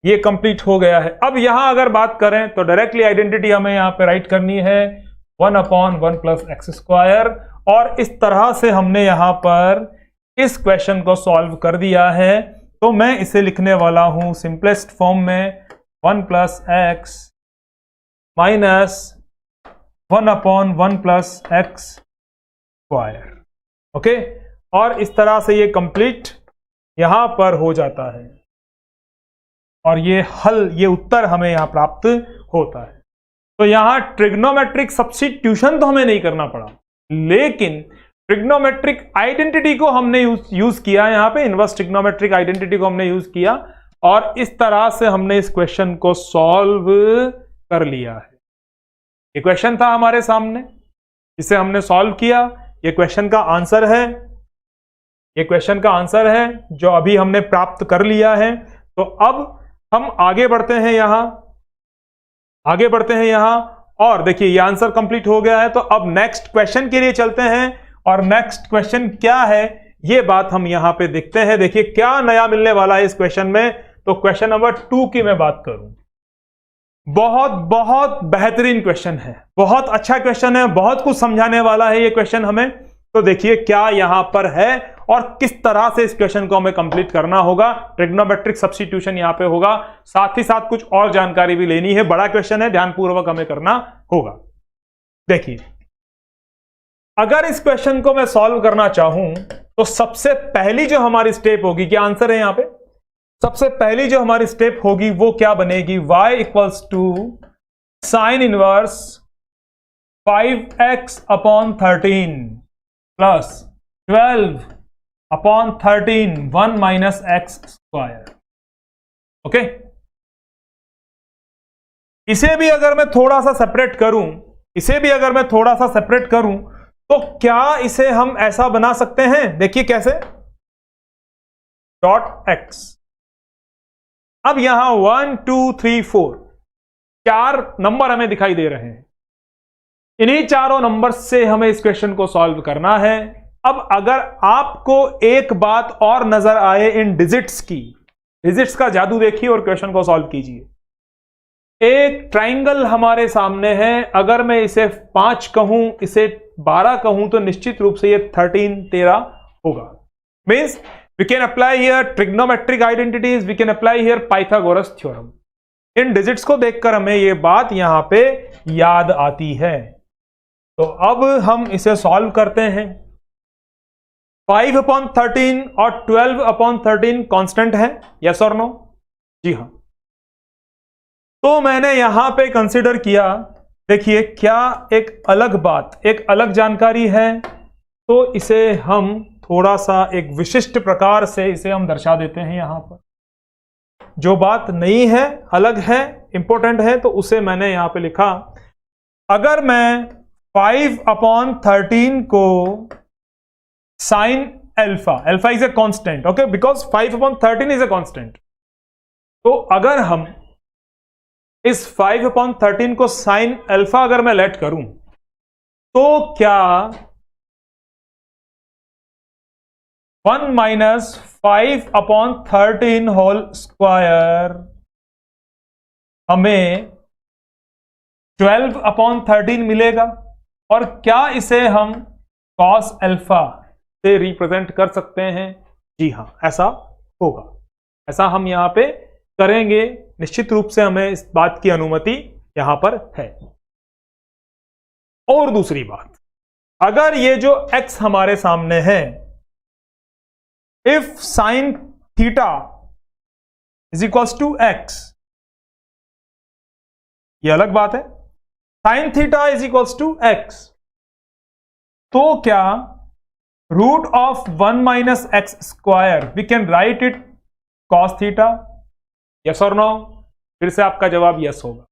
ये कंप्लीट हो गया है। अब यहां अगर बात करें तो डायरेक्टली आइडेंटिटी हमें यहां पे राइट करनी है, 1/1 प्लस एक्स स्क्वायर। और इस तरह से हमने यहां पर इस क्वेश्चन को सॉल्व कर दिया है। तो मैं इसे लिखने वाला हूं सिंपलेस्ट फॉर्म में, 1 plus x minus 1/1 plus x square. Okay, और इस तरह से ये कंप्लीट यहां पर हो जाता है और ये हल, ये उत्तर हमें यहां प्राप्त होता है। तो यहां ट्रिग्नोमेट्रिक सब्स्टिट्यूशन तो हमें नहीं करना पड़ा, लेकिन ट्रिग्नोमेट्रिक आइडेंटिटी को हमने यूज किया, यहां पे इनवर्स ट्रिग्नोमेट्रिक आइडेंटिटी को हमने यूज किया और इस तरह से हमने इस क्वेश्चन को सॉल्व कर लिया है। ये क्वेश्चन था हमारे सामने, इसे हमने सॉल्व किया। ये क्वेश्चन का आंसर है, ये क्वेश्चन का आंसर है जो अभी हमने प्राप्त कर लिया है। तो अब हम आगे बढ़ते हैं आगे बढ़ते हैं यहां और देखिए ये आंसर कंप्लीट हो गया है। तो अब नेक्स्ट क्वेश्चन के लिए चलते हैं और नेक्स्ट क्वेश्चन क्या है ये बात हम यहां पे देखते हैं। देखिए क्या नया मिलने वाला है इस क्वेश्चन में। तो क्वेश्चन नंबर 2 की मैं बात करूं, बहुत बहुत बेहतरीन क्वेश्चन है, बहुत अच्छा क्वेश्चन है, बहुत कुछ समझाने वाला है ये क्वेश्चन हमें। तो देखिए क्या यहां पर है और किस तरह से इस क्वेश्चन को हमें कंप्लीट करना होगा। ट्रिग्नोमेट्रिक सब्स्टिट्यूशन यहां पे होगा, साथ ही साथ कुछ और जानकारी भी लेनी है। बड़ा क्वेश्चन है, ध्यानपूर्वक हमें करना होगा। देखिए अगर इस क्वेश्चन को मैं सॉल्व करना चाहूं तो सबसे पहली जो हमारी स्टेप होगी, क्या आंसर है यहां पे, सबसे पहली जो हमारी स्टेप होगी वो क्या बनेगी, y equals to sine inverse 5x/13 plus 12/13 1 minus x square. Okay, इसे भी अगर मैं थोड़ा सा सेपरेट करूं, इसे भी अगर मैं थोड़ा सा सेपरेट करूं तो क्या इसे हम ऐसा बना सकते हैं, देखिए कैसे, डॉट एक्स। अब यहां 1 2 3 4 4 नंबर हमें दिखाई दे रहे हैं, इन्हीं चारों नंबर से हमें इस क्वेश्चन को सॉल्व करना है। अब अगर आपको एक बात और नजर आए इन डिजिट्स की, डिजिट्स का जादू देखिए और क्वेश्चन को सॉल्व कीजिए। एक ट्राइंगल हमारे सामने है, अगर मैं इसे 5 कहूं, इसे 12 कहूं तो निश्चित रूप से ये 13 होगा। Means we can apply here trigonometric identities, we can apply here Pythagoras theorem. इन डिजिट्स को देखकर हमें ये बात यहां पे याद आती है। तो अब हम इसे सॉल्व करते हैं। 5/13 और 12/13 कांस्टेंट है, यस और नो, जी हां। तो मैंने यहां पे कंसीडर किया, देखिए क्या एक अलग बात, एक अलग जानकारी है, तो इसे हम थोड़ा सा एक विशिष्ट प्रकार से इसे हम दर्शा देते हैं। यहां पर जो बात नहीं है, अलग है, इंपॉर्टेंट है, तो उसे मैंने यहां पे लिखा। अगर मैं 5/13 को sine alpha is a constant, okay, because 5/13 is a constant. तो अगर हम इस 5/13 को साइन अल्फा अगर मैं लेट करूं तो क्या 1 माइनस 5/13 होल स्क्वायर हमें 12/13 मिलेगा। और क्या इसे हम cos अल्फा से रिप्रेजेंट कर सकते हैं, जी हां, ऐसा होगा, ऐसा हम यहां पे करेंगे। निश्चित रूप से हमें इस बात की अनुमति यहां पर है। और दूसरी बात, अगर ये जो x हमारे सामने है, if sine theta is equals to x, ये अलग बात है, sine theta is equals to x, तो क्या root of 1 minus x square we can write it cos theta, yes और नो, फिर से आपका जवाब यस होगा।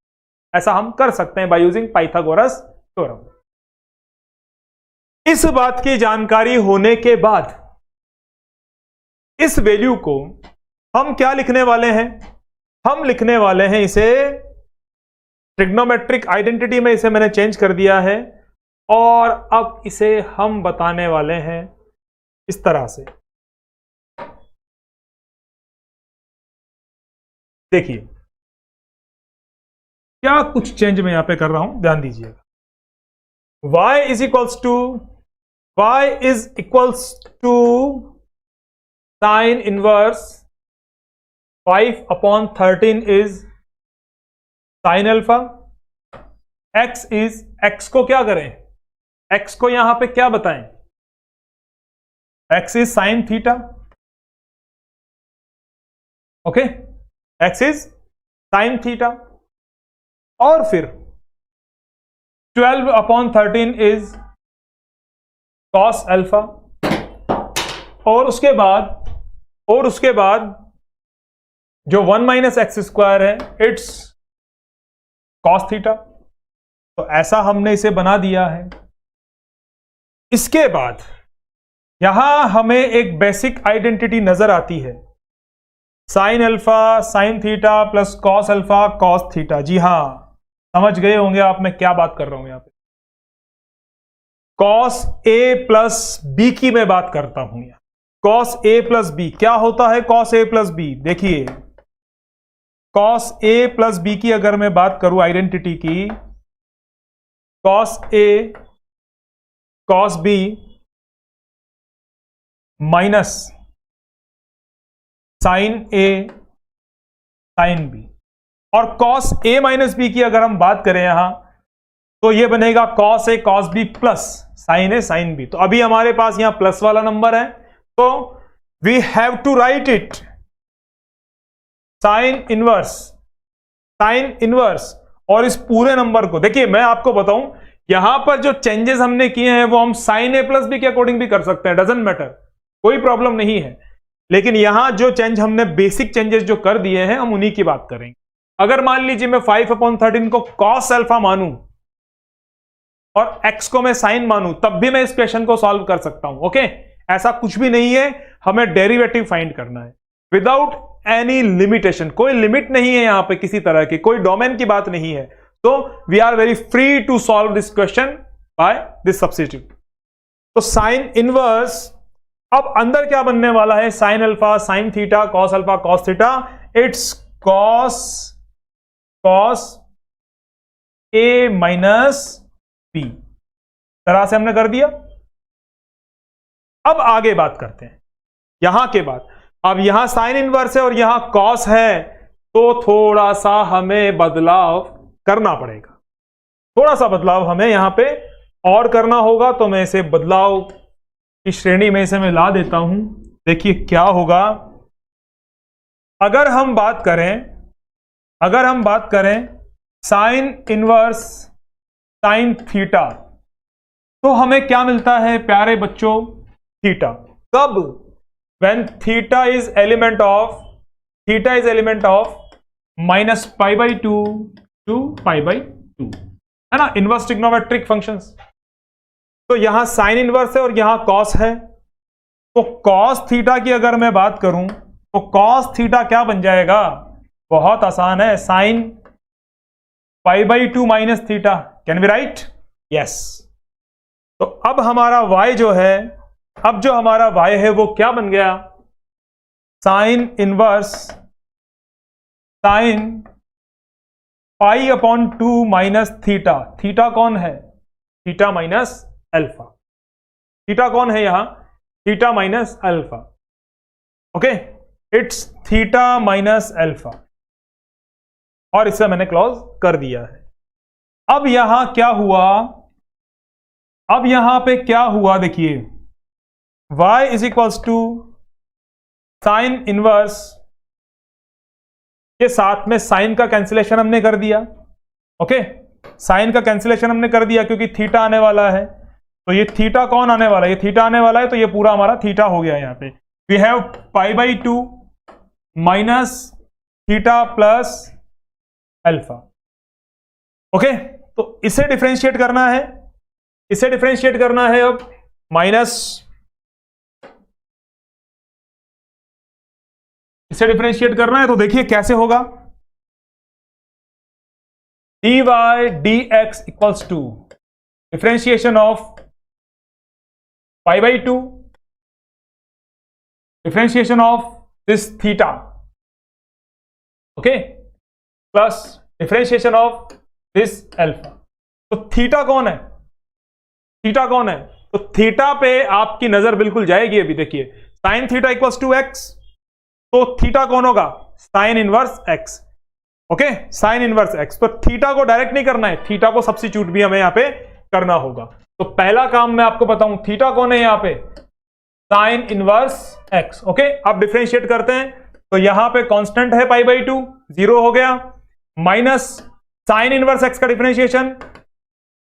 ऐसा हम कर सकते हैं बाय यूजिंग पाइथागोरस थ्योरम। इस बात की जानकारी होने के बाद इस वैल्यू को हम क्या लिखने वाले हैं, हम लिखने वाले हैं इसे ट्रिग्नोमेट्रिक आइडेंटिटी में, इसे मैंने चेंज कर दिया है और अब इसे हम बताने वाले हैं इस तरह से। देखिए क्या कुछ चेंज मैं यहां पे कर रहा हूं, ध्यान दीजिएगा। y is equals to sine inverse 5/13 is sine alpha x is, x को क्या करें, एक्स को यहां पे क्या बताएं, x is sine theta, okay, x is sine theta, और फिर 12/13 इज कॉस अल्फा, और उसके बाद जो 1 माइनस एक्स स्क्वायर है इट्स कॉस थीटा। तो ऐसा हमने इसे बना दिया है। इसके बाद यहां हमें एक बेसिक आइडेंटिटी नजर आती है, sine alpha sine theta plus cos alpha cos theta. जी हां, समझ गए होंगे आप मैं क्या बात कर रहा हूं। यहां पे कॉस ए प्लस बी की मैं बात करता हूं। कॉस ए प्लस बी क्या होता है, कॉस ए प्लस बी, देखिए कॉस ए प्लस बी की अगर मैं बात करूं आइडेंटिटी की, cos A cos B minus sign A sine B, और कॉस ए माइनस बी की अगर हम बात करें यहां तो यह बनेगा cos A cos B plus sign A sine B. तो अभी हमारे पास यहां प्लस वाला नंबर है, तो we have to write it sine inverse, और इस पूरे नंबर को देखिए मैं आपको बताऊं, यहां पर जो चेंजेस हमने किए हैं वो हम साइन ए प्लस बी के अकॉर्डिंग भी कर सकते हैं, डजंट मैटर, कोई प्रॉब्लम नहीं है। लेकिन यहां जो चेंज हमने बेसिक चेंजेस जो कर दिए हैं हम उन्हीं की बात करेंगे। अगर मान लीजिए मैं 5/13 को कॉस अल्फा मानूं और एक्स को मैं साइन मानूं, तब भी मैं इस क्वेश्चन को सॉल्व कर सकता हूं। ओके, ऐसा कुछ भी नहीं है, हमें डेरिवेटिव फाइंड करना है विदाउट एनी लिमिटेशन। कोई लिमिट नहीं है यहां पे किसी तरह की, कोई डोमेन की बात नहीं है। तो we are very free to solve this question by this substitute. तो साइन इनवर्स, अब अंदर क्या बनने वाला है, sine alpha sine theta cos alpha cos theta, it's cos a minus b, तरह से हमने कर दिया। अब आगे बात करते हैं यहां के बाद। अब यहां साइन इनवर्स है और यहां कॉस है, तो थोड़ा सा हमें बदलाव करना पड़ेगा, थोड़ा सा बदलाव हमें यहां पे और करना होगा। तो मैं इसे बदलाव की श्रेणी में इसे मैं ला देता हूं। देखिए क्या होगा, अगर हम बात करें साइन इनवर्स साइन थीटा, तो हमें क्या मिलता है प्यारे बच्चों, थीटा। कब, when theta is element of minus π/2 to π/2, है ना, इनवर्स ट्रिग्नोमेट्रिक फंक्शंस। तो यहां साइन इनवर्स है और यहां कॉस है, तो कॉस थीटा की अगर मैं बात करूं तो कॉस थीटा क्या बन जाएगा, बहुत आसान है, sine π/2 minus theta. Can be right, yes. तो अब हमारा y जो है, अब जो हमारा y है वो क्या बन गया, sine inverse sine π/2 minus theta. Theta कौन है, थीटा माइनस अल्फा। थीटा कौन है यहां, theta minus alpha. Okay, it's theta minus alpha, और इसे मैंने क्लोज कर दिया है। अब यहां क्या हुआ, अब यहां पे क्या हुआ, देखिए y is equals to sine inverse के साथ में साइन का कैंसिलेशन हमने कर दिया। ओके, साइन का कैंसिलेशन हमने कर दिया क्योंकि थीटा आने वाला है, तो ये थीटा कौन आने वाला है, ये थीटा आने वाला है, तो ये पूरा हमारा थीटा हो गया। यहां पे we have π/2 minus theta plus alpha. Okay, तो इसे डिफरेंशिएट करना है, इसे डिफरेंशिएट करना है। अब माइनस, इसे डिफरेंशिएट करना है, तो देखिए कैसे होगा, dy dx equals to differentiation of π/2 differentiation of this theta, okay, plus differentiation of this alpha. तो थीटा कौन है, थीटा कौन है, तो थीटा पे आपकी नजर बिल्कुल जाएगी। अभी देखिए sine theta equals to x, तो थीटा कौन होगा, sine inverse x, okay, sine inverse x. तो थीटा को डायरेक्ट नहीं करना है, थीटा को सब्स्टिट्यूट भी हमें यहां पे करना होगा। तो पहला काम मैं आपको बताऊं, थीटा कौन है यहां पे, साइन इनवर्स एक्स। ओके, अब डिफरेंशिएट करते हैं, तो यहां पे कांस्टेंट है पाई बाई 2, 0 हो गया, माइनस साइन इनवर्स एक्स का डिफरेंशिएशन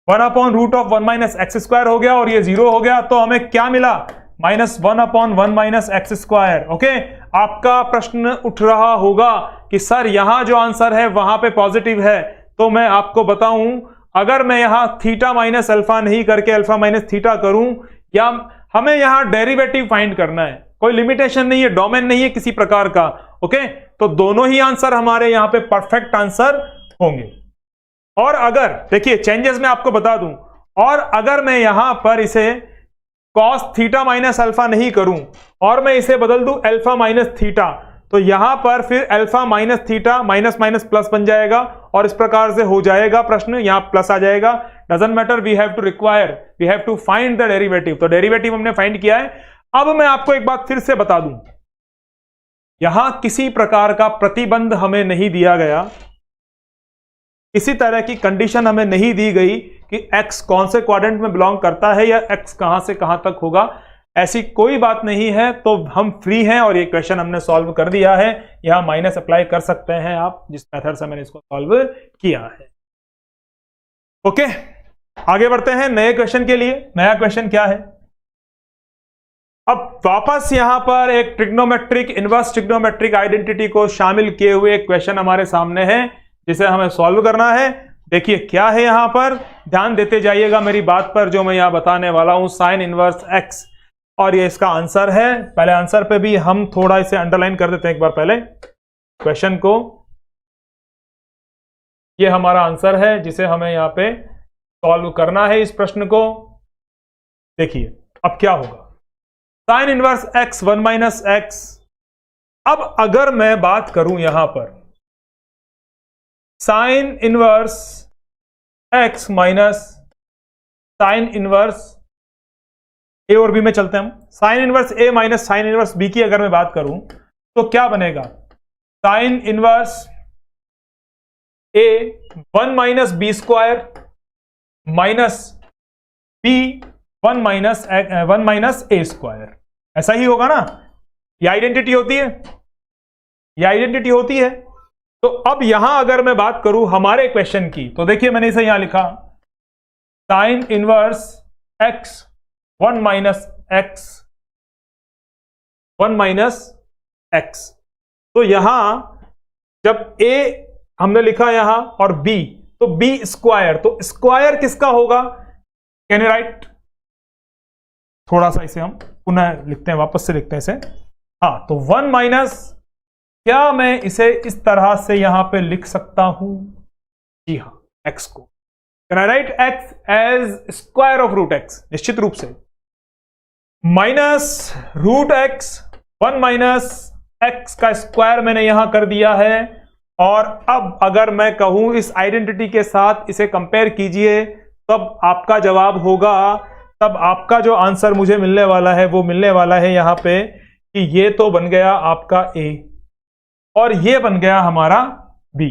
1/√1 माइनस एक्स स्क्वायर हो गया, और ये 0 हो गया, तो हमें क्या मिला, -1/1 माइनस एक्स स्क्वायर। ओके, आपका प्रश्न उठ रहा होगा कि सर यहां जो आंसर है वहां पे पॉजिटिव है, तो मैं आपको बताऊं, अगर मैं यहां थीटा माइनस अल्फा नहीं करके अल्फा माइनस थीटा करूं, या हमें यहां डेरिवेटिव फाइंड करना है, कोई लिमिटेशन नहीं है, डोमेन नहीं है किसी प्रकार का। ओके, तो दोनों ही आंसर हमारे यहां पे परफेक्ट आंसर होंगे। और अगर देखिए चेंजेस मैं आपको बता दूं, और अगर मैं यहां पर इसे कॉस थीटा माइनस अल्फा नहीं करूं और मैं इसे बदल दूं अल्फा माइनस थीटा, तो यहां पर फिर alpha minus theta minus minus plus बन जाएगा, और इस प्रकार से हो जाएगा प्रश्न, यहां प्लस आ जाएगा। Doesn't matter, we have to find the derivative. तो डेरिवेटिव हमने फाइंड किया है। अब मैं आपको एक बात फिर से बता दूं, यहां किसी प्रकार का प्रतिबंध हमें नहीं दिया गया, किसी तरह की कंडीशन हमें नहीं दी गई कि x कौन से क्वाड्रेंट में बिलोंग करता है या x कहां से कहां तक होगा, ऐसी कोई बात नहीं है। तो हम फ्री हैं, और ये क्वेश्चन हमने सॉल्व कर दिया है। यहां माइनस अप्लाई कर सकते हैं आप, जिस मेथड से मैंने इसको सॉल्व किया है। ओके, आगे बढ़ते हैं नए क्वेश्चन के लिए। नया क्वेश्चन क्या है, अब वापस यहां पर एक ट्रिग्नोमेट्रिक, इनवर्स ट्रिग्नोमेट्रिक आइडेंटिटी को शामिल किए हुए एक क्वेश्चन हमारे सामने है, जिसे हमें सॉल्व करना है। देखिए क्या है यहां पर, ध्यान देते जाइएगा मेरी बात पर जो मैं यहां बताने वाला हूं, साइन इनवर्स एक्स, और ये इसका आंसर है। पहले आंसर पे भी हम थोड़ा इसे अंडरलाइन कर देते हैं एक बार पहले क्वेश्चन को। ये हमारा आंसर है जिसे हमें यहां पे सॉल्व करना है इस प्रश्न को। देखिए अब क्या होगा, sine inverse x 1 minus x. अब अगर मैं बात करूं यहां पर sine inverse x minus sine inverse a और बी में चलते हैं हम, sine inverse a minus sine inverse b की अगर मैं बात करूं तो क्या बनेगा, sine inverse a 1 minus b square minus b 1 minus a square, ऐसा ही होगा ना, ये आइडेंटिटी होती है, ये आइडेंटिटी होती है। तो अब यहां अगर मैं बात करूं हमारे क्वेश्चन की, तो देखिए मैंने इसे यहां लिखा sign inverse x 1 minus x 1 minus x. तो यहां जब ए हमने लिखा यहां और बी, तो बी स्क्वायर, तो स्क्वायर किसका होगा, कैन यू राइट, थोड़ा सा इसे हम पुनः लिखते हैं, वापस से लिखते हैं इसे। हाँ, तो 1 माइनस, क्या मैं इसे इस तरह से यहां पे लिख सकता हूं, जी हां, x को can I write x as square of root x, निश्चित रूप से, minus root x 1 minus x का स्क्वायर मैंने यहां कर दिया है। और अब अगर मैं कहूं इस आइडेंटिटी के साथ इसे कंपेयर कीजिए, तब आपका जवाब होगा, तब आपका जो आंसर मुझे मिलने वाला है वो मिलने वाला है यहां पे कि ये तो बन गया आपका a और ये बन गया हमारा b।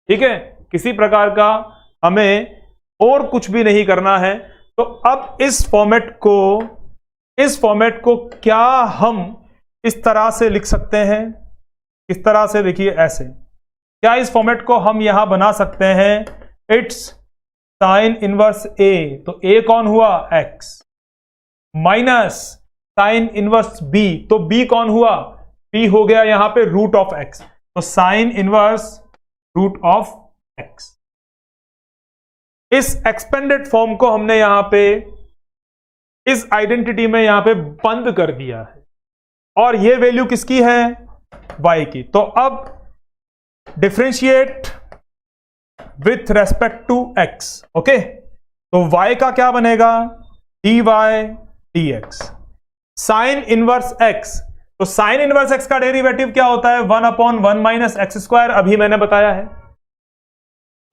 ठीक है, किसी प्रकार का हमें और कुछ भी नहीं करना है। तो अब इस फॉर्मेट को क्या हम इस तरह से लिख सकते हैं, इस तरह से, देखिए ऐसे, क्या इस फॉर्मेट को हम यहां बना सकते हैं, इट्स साइन इनवर्स a, तो a कौन हुआ x, minus sine inverse b, तो b कौन हुआ, b हो गया यहां पे रूट ऑफ x, तो sine inverse root of x। इस एक्सपेंडेड फॉर्म को हमने यहां पे इस आइडेंटिटी में यहां पे बंद कर दिया है, और ये वैल्यू किसकी है, y की। तो अब differentiate with respect to x, okay, तो y का क्या बनेगा, dy dx, sine inverse x, तो साइन इनवर्स x का डेरिवेटिव क्या होता है, 1/1 माइनस एक्स स्क्वायर, अभी मैंने बताया है।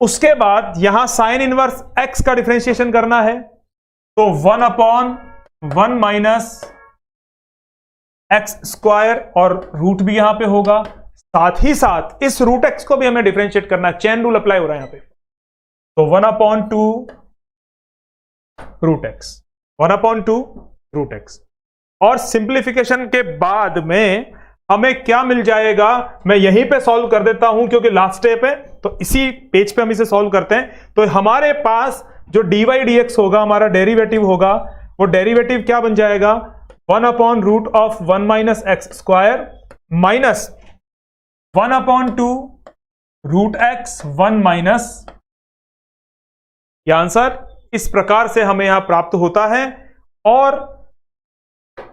उसके बाद यहां साइन इनवर्स x का डिफरेंशिएशन करना है, तो 1/1 माइनस एक्स स्क्वायर, और रूट भी यहां पे होगा, साथ ही साथ इस रूट एक्स को भी हमें डिफरेंशिएट करना है, चेन रूल अप्लाई हो रहा है यहां पे। तो 1/2 रूट एक्स, 1/2 रूट एक्स, और सिंप्लीफिकेशन के बाद में हमें क्या मिल जाएगा, मैं यहीं पे सॉल्व कर देता हूं क्योंकि लास्ट स्टेप है, तो इसी पेज पे हम इसे सॉल्व करते हैं। तो हमारे पास जो dy dx होगा, हमारा डेरिवेटिव होगा, वो डेरिवेटिव क्या बन जाएगा, 1/√1 - x square minus 1/2 root x 1 minus, यह आंसर इस प्रकार से हमें यहां प्राप्त होता है। और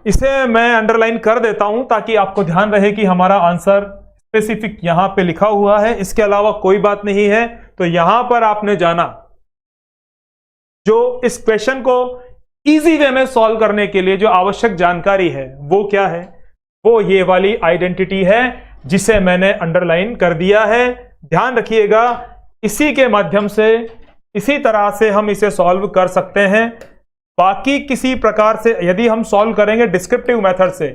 इसे मैं अंडरलाइन कर देता हूं ताकि आपको ध्यान रहे कि हमारा आंसर स्पेसिफिक यहां पे लिखा हुआ है, इसके अलावा कोई बात नहीं है। तो यहां पर आपने जाना जो इस क्वेश्चन को इजी वे में सॉल्व करने के लिए जो आवश्यक जानकारी है वो क्या है, वो ये वाली आइडेंटिटी है जिसे मैंने अंडरलाइन कर दिया है। ध्यान रखिएगा, इसी के माध्यम से, इसी तरह से हम इसे सॉल्व कर सकते हैं। बाकी किसी प्रकार से यदि हम सॉल्व करेंगे डिस्क्रिप्टिव मेथड से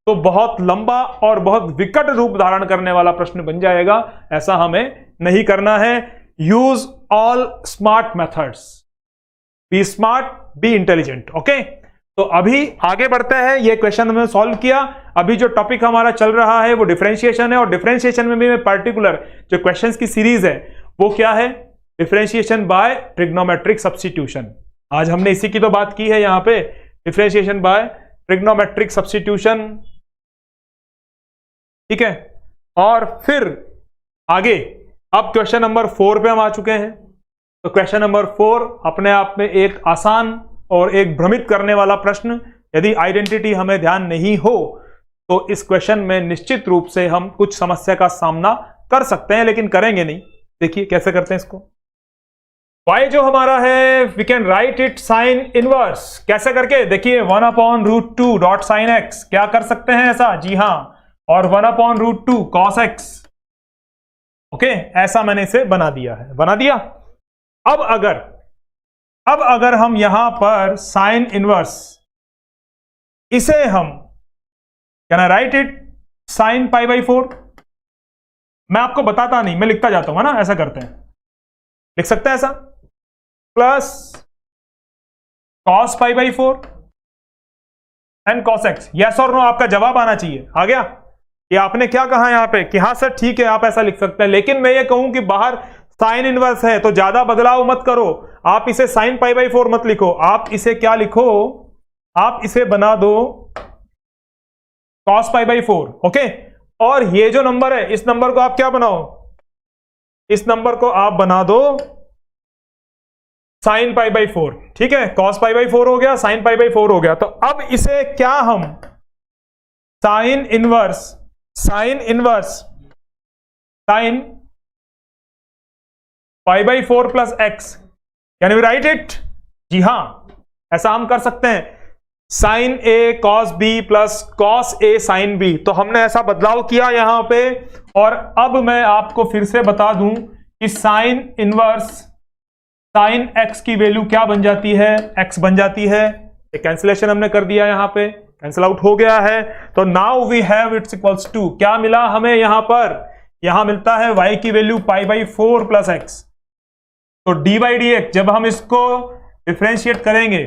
तो बहुत लंबा और बहुत विकट रूप धारण करने वाला प्रश्न बन जाएगा, ऐसा हमें नहीं करना है। Use all smart methods, be smart, be intelligent. Okay, तो अभी आगे बढ़ते हैं। ये क्वेश्चन हमने सॉल्व किया। अभी जो टॉपिक हमारा चल रहा है वो डिफरेंशिएशन है, और डिफरेंशिएशन में भी मैं पर्टिकुलर जो क्वेश्चंस की सीरीज है वो क्या है, डिफरेंशिएशन बाय ट्रिग्नोमेट्रिक सब्स्टिट्यूशन। आज हमने इसी की तो बात की है यहां पे, डिफरेंशिएशन बाय ट्रिग्नोमेट्रिक सब्स्टिट्यूशन, ठीक है। और फिर आगे अब क्वेश्चन नंबर 4 पे हम आ चुके हैं। तो क्वेश्चन नंबर 4 अपने आप में एक आसान और एक भ्रमित करने वाला प्रश्न। यदि आइडेंटिटी हमें ध्यान नहीं हो तो इस क्वेश्चन में निश्चित रूप से हम कुछ समस्या का सामना कर सकते हैं, लेकिन करेंगे नहीं। देखिए कैसे करते हैं इसको। y जो हमारा है, we can write it sine inverse. कैसे करके, देखिए 1/√2 डॉट साइन x, क्या कर सकते हैं ऐसा, जी हां, और 1/√2 cos x। ओके, ऐसा मैंने इसे बना दिया है, बना दिया। अब अगर हम यहां पर साइन इनवर्स, इसे हम can I write it sine π/4। मैं आपको बताता नहीं, मैं लिखता जाता हूं, है ना, ऐसा करते हैं, लिख सकते हैं ऐसा, plus cos π/4 and cos x। Yes और नो आपका जवाब आना चाहिए। आ गया कि आपने क्या कहा यहां पे कि हाँ सर ठीक है, आप ऐसा लिख सकते हैं, लेकिन मैं ये कहूं कि बाहर साइन इनवर्स है तो ज्यादा बदलाव मत करो। आप इसे साइन π/4 मत लिखो, आप इसे क्या लिखो, आप इसे बना दो cos π/4। ओके, और ये जो नंबर है इस नंबर को आप क्या बनाओ, इस नंबर को आप बना दो साइन π/4, ठीक है। cos π/4 हो गया, साइन π/4 हो गया। तो अब इसे क्या हम sine inverse sine π/4 plus x, can we write it, जी हां, ऐसा हम कर सकते हैं। Sine a cos b plus cos a sine b, तो हमने ऐसा बदलाव किया यहां पे। और अब मैं आपको फिर से बता दूं कि साइन इनवर्स साइन x की वैल्यू क्या बन जाती है, x बन जाती है। एक कैंसिलेशन हमने कर दिया, यहां पे कैंसिल आउट हो गया है। तो now we have it's equals to, क्या मिला हमें यहां पर, यहां मिलता है y की वैल्यू π/4 प्लस x। तो dy dx जब हम इसको डिफरेंशिएट करेंगे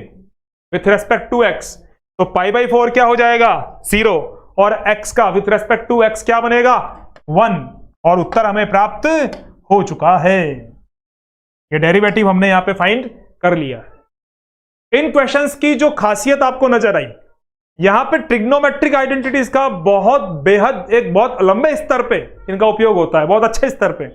विथ रेस्पेक्ट टू x, तो π/4 क्या हो जाएगा, 0, और x का विथ रेस्पेक्ट टू x क्या बनेगा, 1, और उत्तर हमें प्राप्त हो चुका है। ये डेरिवेटिव हमने यहां पे फाइंड कर लिया है। इन क्वेश्चंस की जो खासियत आपको नजर आई, यहां पे ट्रिग्नोमेट्रिक आइडेंटिटीज का एक बहुत लंबे स्तर पे इनका उपयोग होता है, बहुत अच्छे स्तर पे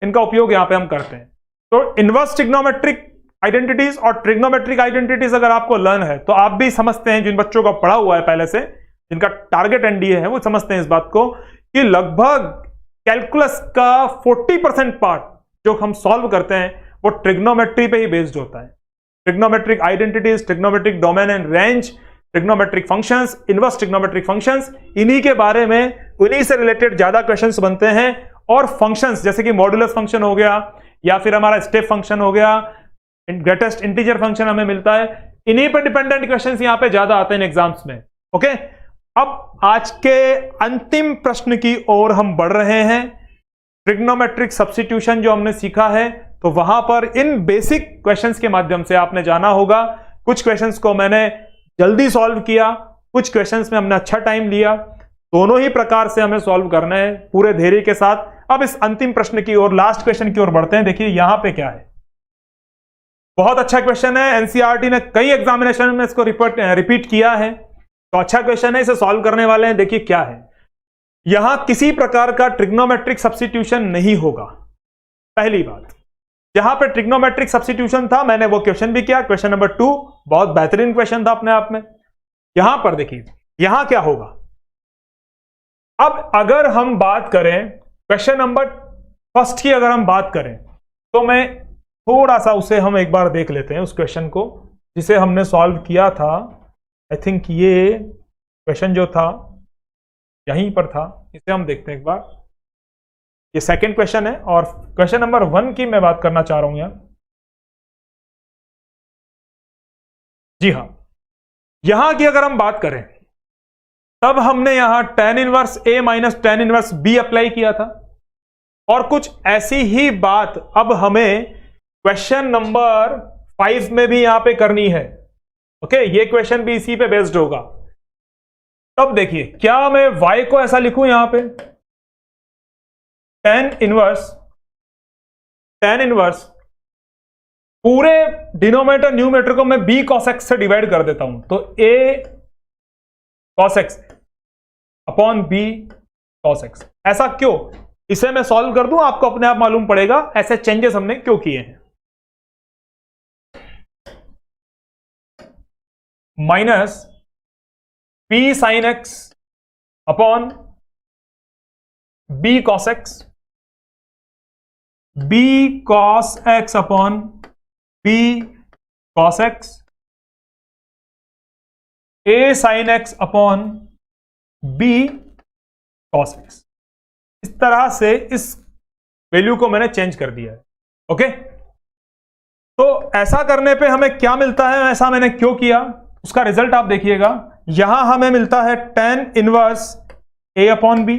इनका उपयोग यहां पे हम करते हैं। तो इनवर्स ट्रिग्नोमेट्रिक आइडेंटिटीज और ट्रिग्नोमेट्रिक आइडेंटिटीज अगर आपको लर्न है तो आप भी समझते हैं, जिन बच्चों का पढ़ा हुआ है पहले से, जिनका टारगेट एनडीए है, वो समझते हैं इस बात को कि लगभग कैलकुलस का 40% पार्ट जो हम सॉल्व करते हैं वो ट्रिग्नोमेट्री पे ही बेस्ड होता है। Trigonometric identities, trigonometric domain and range, trigonometric functions, inverse trigonometric functions, इन्हीं के बारे में, उन्हीं से रिलेटेड ज्यादा क्वेश्चंस बनते हैं। और फंक्शंस जैसे कि मॉडुलस फंक्शन हो गया, या फिर हमारा स्टेप फंक्शन हो गया, ग्रेटेस्ट इंटीजर फंक्शन हमें मिलता है, इन्हीं पर डिपेंडेंट क्वेश्चंस यहां पे ज्यादा आते हैं एग्जाम्स में। ओके, अब आज के अंतिम प्रश्न की ओर हम बढ़ रहे हैं। ट्रिग्नोमेट्रिक सब्स्टिट्यूशन जो हमने सीखा है, तो वहां पर इन बेसिक क्वेश्चंस के माध्यम से आपने जाना होगा। कुछ क्वेश्चंस को मैंने जल्दी सॉल्व किया, कुछ क्वेश्चंस में हमने अच्छा टाइम लिया। दोनों ही प्रकार से हमें सॉल्व करना है पूरे धैर्य के साथ। अब इस अंतिम प्रश्न की ओर, लास्ट क्वेश्चन की ओर बढ़ते हैं। देखिए यहां पे क्या है, बहुत अच्छा क्वेश्चन है। एनसीईआरटी ने कई एग्जामिनेशन में इसको रिपीट किया है, तो अच्छा क्वेश्चन है, इसे सॉल्व करने वाले हैं। देखिए क्या है, यहां किसी प्रकार का ट्रिग्नोमेट्रिक सब्स्टिट्यूशन नहीं होगा। पहली बात, जहां पे ट्रिग्नोमेट्रिक सब्स्टिट्यूशन था, मैंने वो क्वेश्चन भी किया, क्वेश्चन नंबर 2, बहुत बेहतरीन क्वेश्चन था अपने आप में। यहां पर देखिए यहां क्या होगा। अब अगर हम बात करें क्वेश्चन नंबर फर्स्ट की, अगर हम बात करें, तो मैं थोड़ा सा उसे हम एक बार देख लेते हैं, उस क्वेश्चन को जिसे हमने सॉल्व किया था। आई थिंक ये क्वेश्चन जो था यहीं पर था, इसे हम देखते हैं एक बार। ये सेकंड क्वेश्चन है और क्वेश्चन नंबर 1 की मैं बात करना चाह रहा हूं यहां। जी हां, यहां की अगर हम बात करें, तब हमने यहां tan inverse A minus tan inverse B apply किया था, और कुछ ऐसी ही बात अब हमें क्वेश्चन नंबर 5 में भी यहां पे करनी है। ओके, ये क्वेश्चन भी इसी पे बेस्ड होगा। तब देखिए, क्या मैं y को ऐसा लिखूं यहां पे, tan इनवर्स पूरे डिनोमिनेटर न्यूमरेटर को मैं b cos x से डिवाइड कर देता हूं, तो a cos x upon b cos x। ऐसा क्यों, इसे मैं सॉल्व कर दूं, आपको अपने आप मालूम पड़ेगा ऐसे चेंजेस हमने क्यों किए हैं। Minus b sin x upon b cos x, b cos x upon b cos x, a sin x upon b cos x। इस तरह से इस वैल्यू को मैंने चेंज कर दिया है। ओके, तो ऐसा करने पे हमें क्या मिलता है, ऐसा मैंने क्यों किया, उसका रिजल्ट आप देखिएगा। यहां हमें मिलता है tan inverse a upon b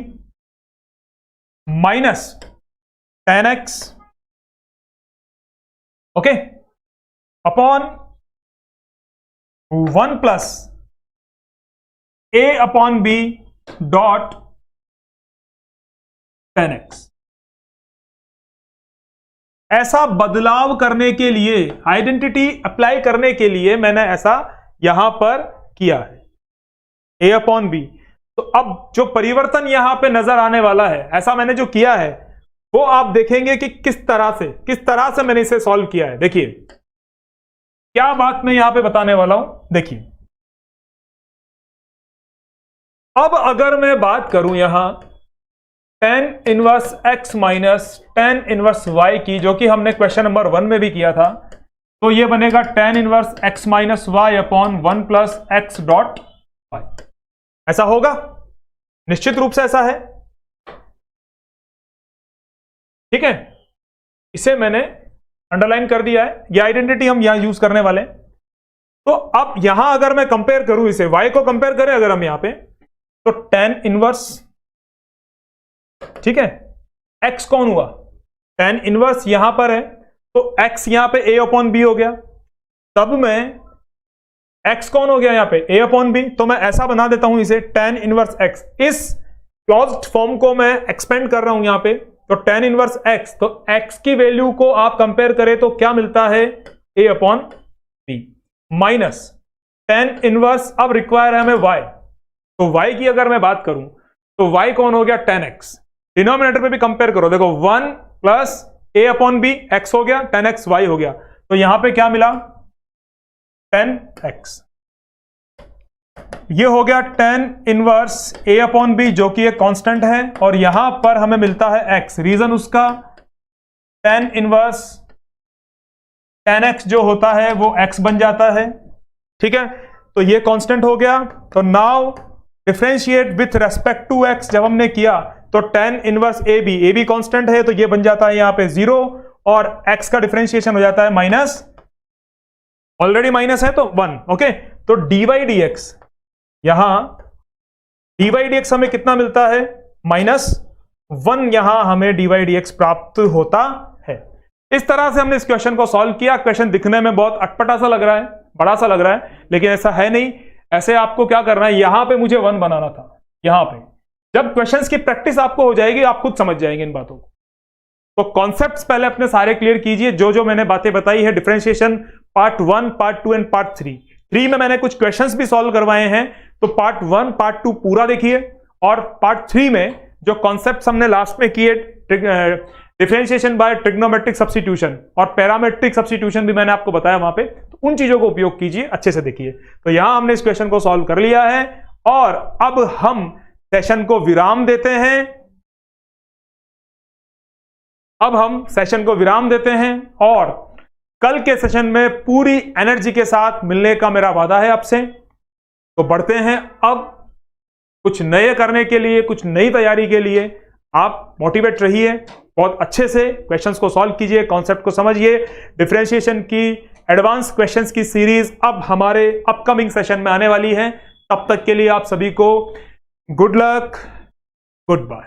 minus tan x, okay, upon 1 plus a upon b dot tan x। ऐसा बदलाव करने के लिए, आइडेंटिटी अप्लाई करने के लिए मैंने ऐसा यहां पर किया है, a अपॉन b। तो अब जो परिवर्तन यहां पे नजर आने वाला है, ऐसा मैंने जो किया है, वो आप देखेंगे कि किस तरह से मैंने इसे सॉल्व किया है। देखिए क्या बात मैं यहां पे बताने वाला हूं। देखिए, अब अगर मैं बात करूं यहां tan inverse x minus tan inverse y की, जो कि हमने क्वेश्चन नंबर 1 में भी किया था, तो ये बनेगा tan inverse x minus y upon 1 plus x dot y। ऐसा होगा, निश्चित रूप से ऐसा है। ठीक है, इसे मैंने अंडरलाइन कर दिया है, ये आइडेंटिटी हम यहां यूज करने वाले हैं। तो अब यहां अगर मैं कंपेयर करूं, इसे y को कंपेयर करें अगर हम यहां पे, तो tan इनवर्स, ठीक है, x कौन हुआ, tan इनवर्स यहां पर है, तो x यहां पे a अपॉन b हो गया। तब मैं x कौन हो गया यहां पे, a अपॉन b। तो मैं ऐसा बना देता हूं इसे, tan इनवर्स x। इस क्लोज्ड फॉर्म को मैं एक्सपेंड कर रहा हूं यहां पे, तो tan इनवर्स x, तो x की वैल्यू को आप कंपेयर करें तो क्या मिलता है, a upon b minus tan inverse, अब रिक्वायर है हमें y, तो y की अगर मैं बात करूं तो y कौन हो गया, tan x। डिनोमिनेटर पे भी कंपेयर करो, देखो 1 plus a upon b, x हो गया, tan x y हो गया, तो यहां पे क्या मिला, tan x। ये हो गया tan inverse a upon b, जो कि एक कांस्टेंट है, और यहां पर हमें मिलता है x। रीजन उसका, tan इनवर्स tan x जो होता है वो x बन जाता है। ठीक है, तो ये कांस्टेंट हो गया। तो now differentiate with respect to x जब हमने किया, तो tan inverse a b constant है, तो ये बन जाता है यहां पे 0, और x का डिफरेंशिएशन हो जाता है माइनस, ऑलरेडी माइनस है तो 1। ओके, तो dy dx, यहां dy/dx हमें कितना मिलता है, -1 यहां हमें dy/dx प्राप्त होता है। इस तरह से हमने इस क्वेश्चन को सॉल्व किया। क्वेश्चन दिखने में बहुत अटपटा सा लग रहा है, बड़ा सा लग रहा है, लेकिन ऐसा है नहीं। ऐसे आपको क्या करना है, यहां पे मुझे 1 बनाना था, यहां पे। जब क्वेश्चंस की प्रैक्टिस आपको हो जाएगी आप खुद समझ जाएंगे इन बातों को। तो कॉन्सेप्ट्स पहले अपने सारे क्लियर कीजिए, जो जो मैंने बातें बताई है differentiation part 1, part 2 and part 3 में मैंने कुछ क्वेश्चंस भी सॉल्व करवाए हैं। तो पार्ट 1, पार्ट 2 पूरा देखिए, और पार्ट 3 में जो कॉन्सेप्ट्स हमने लास्ट में किए, डिफरेंशिएशन बाय ट्रिग्नोमेट्रिक सब्स्टिट्यूशन और पैरामेट्रिक सब्स्टिट्यूशन भी मैंने आपको बताया वहां पे, तो उन चीजों को उपयोग कीजिए, अच्छे से देखिए। तो यहां हमने इस क्वेश्चन को सॉल्व कर लिया है और अब हम सेशन को विराम देते हैं। अब हम सेशन को विराम देते हैं और कल के सेशन में पूरी एनर्जी के साथ मिलने का मेरा वादा है आपसे। तो बढ़ते हैं अब कुछ नए करने के लिए, कुछ नई तैयारी के लिए। आप मोटिवेट रहिए, बहुत अच्छे से क्वेश्चंस को सॉल्व कीजिए, कॉन्सेप्ट को समझिए। डिफरेंशिएशन की एडवांस क्वेश्चंस की सीरीज अब हमारे अपकमिंग सेशन में आने वाली है। तब तक के लिए आप सभी को गुड लक, गुड बाय।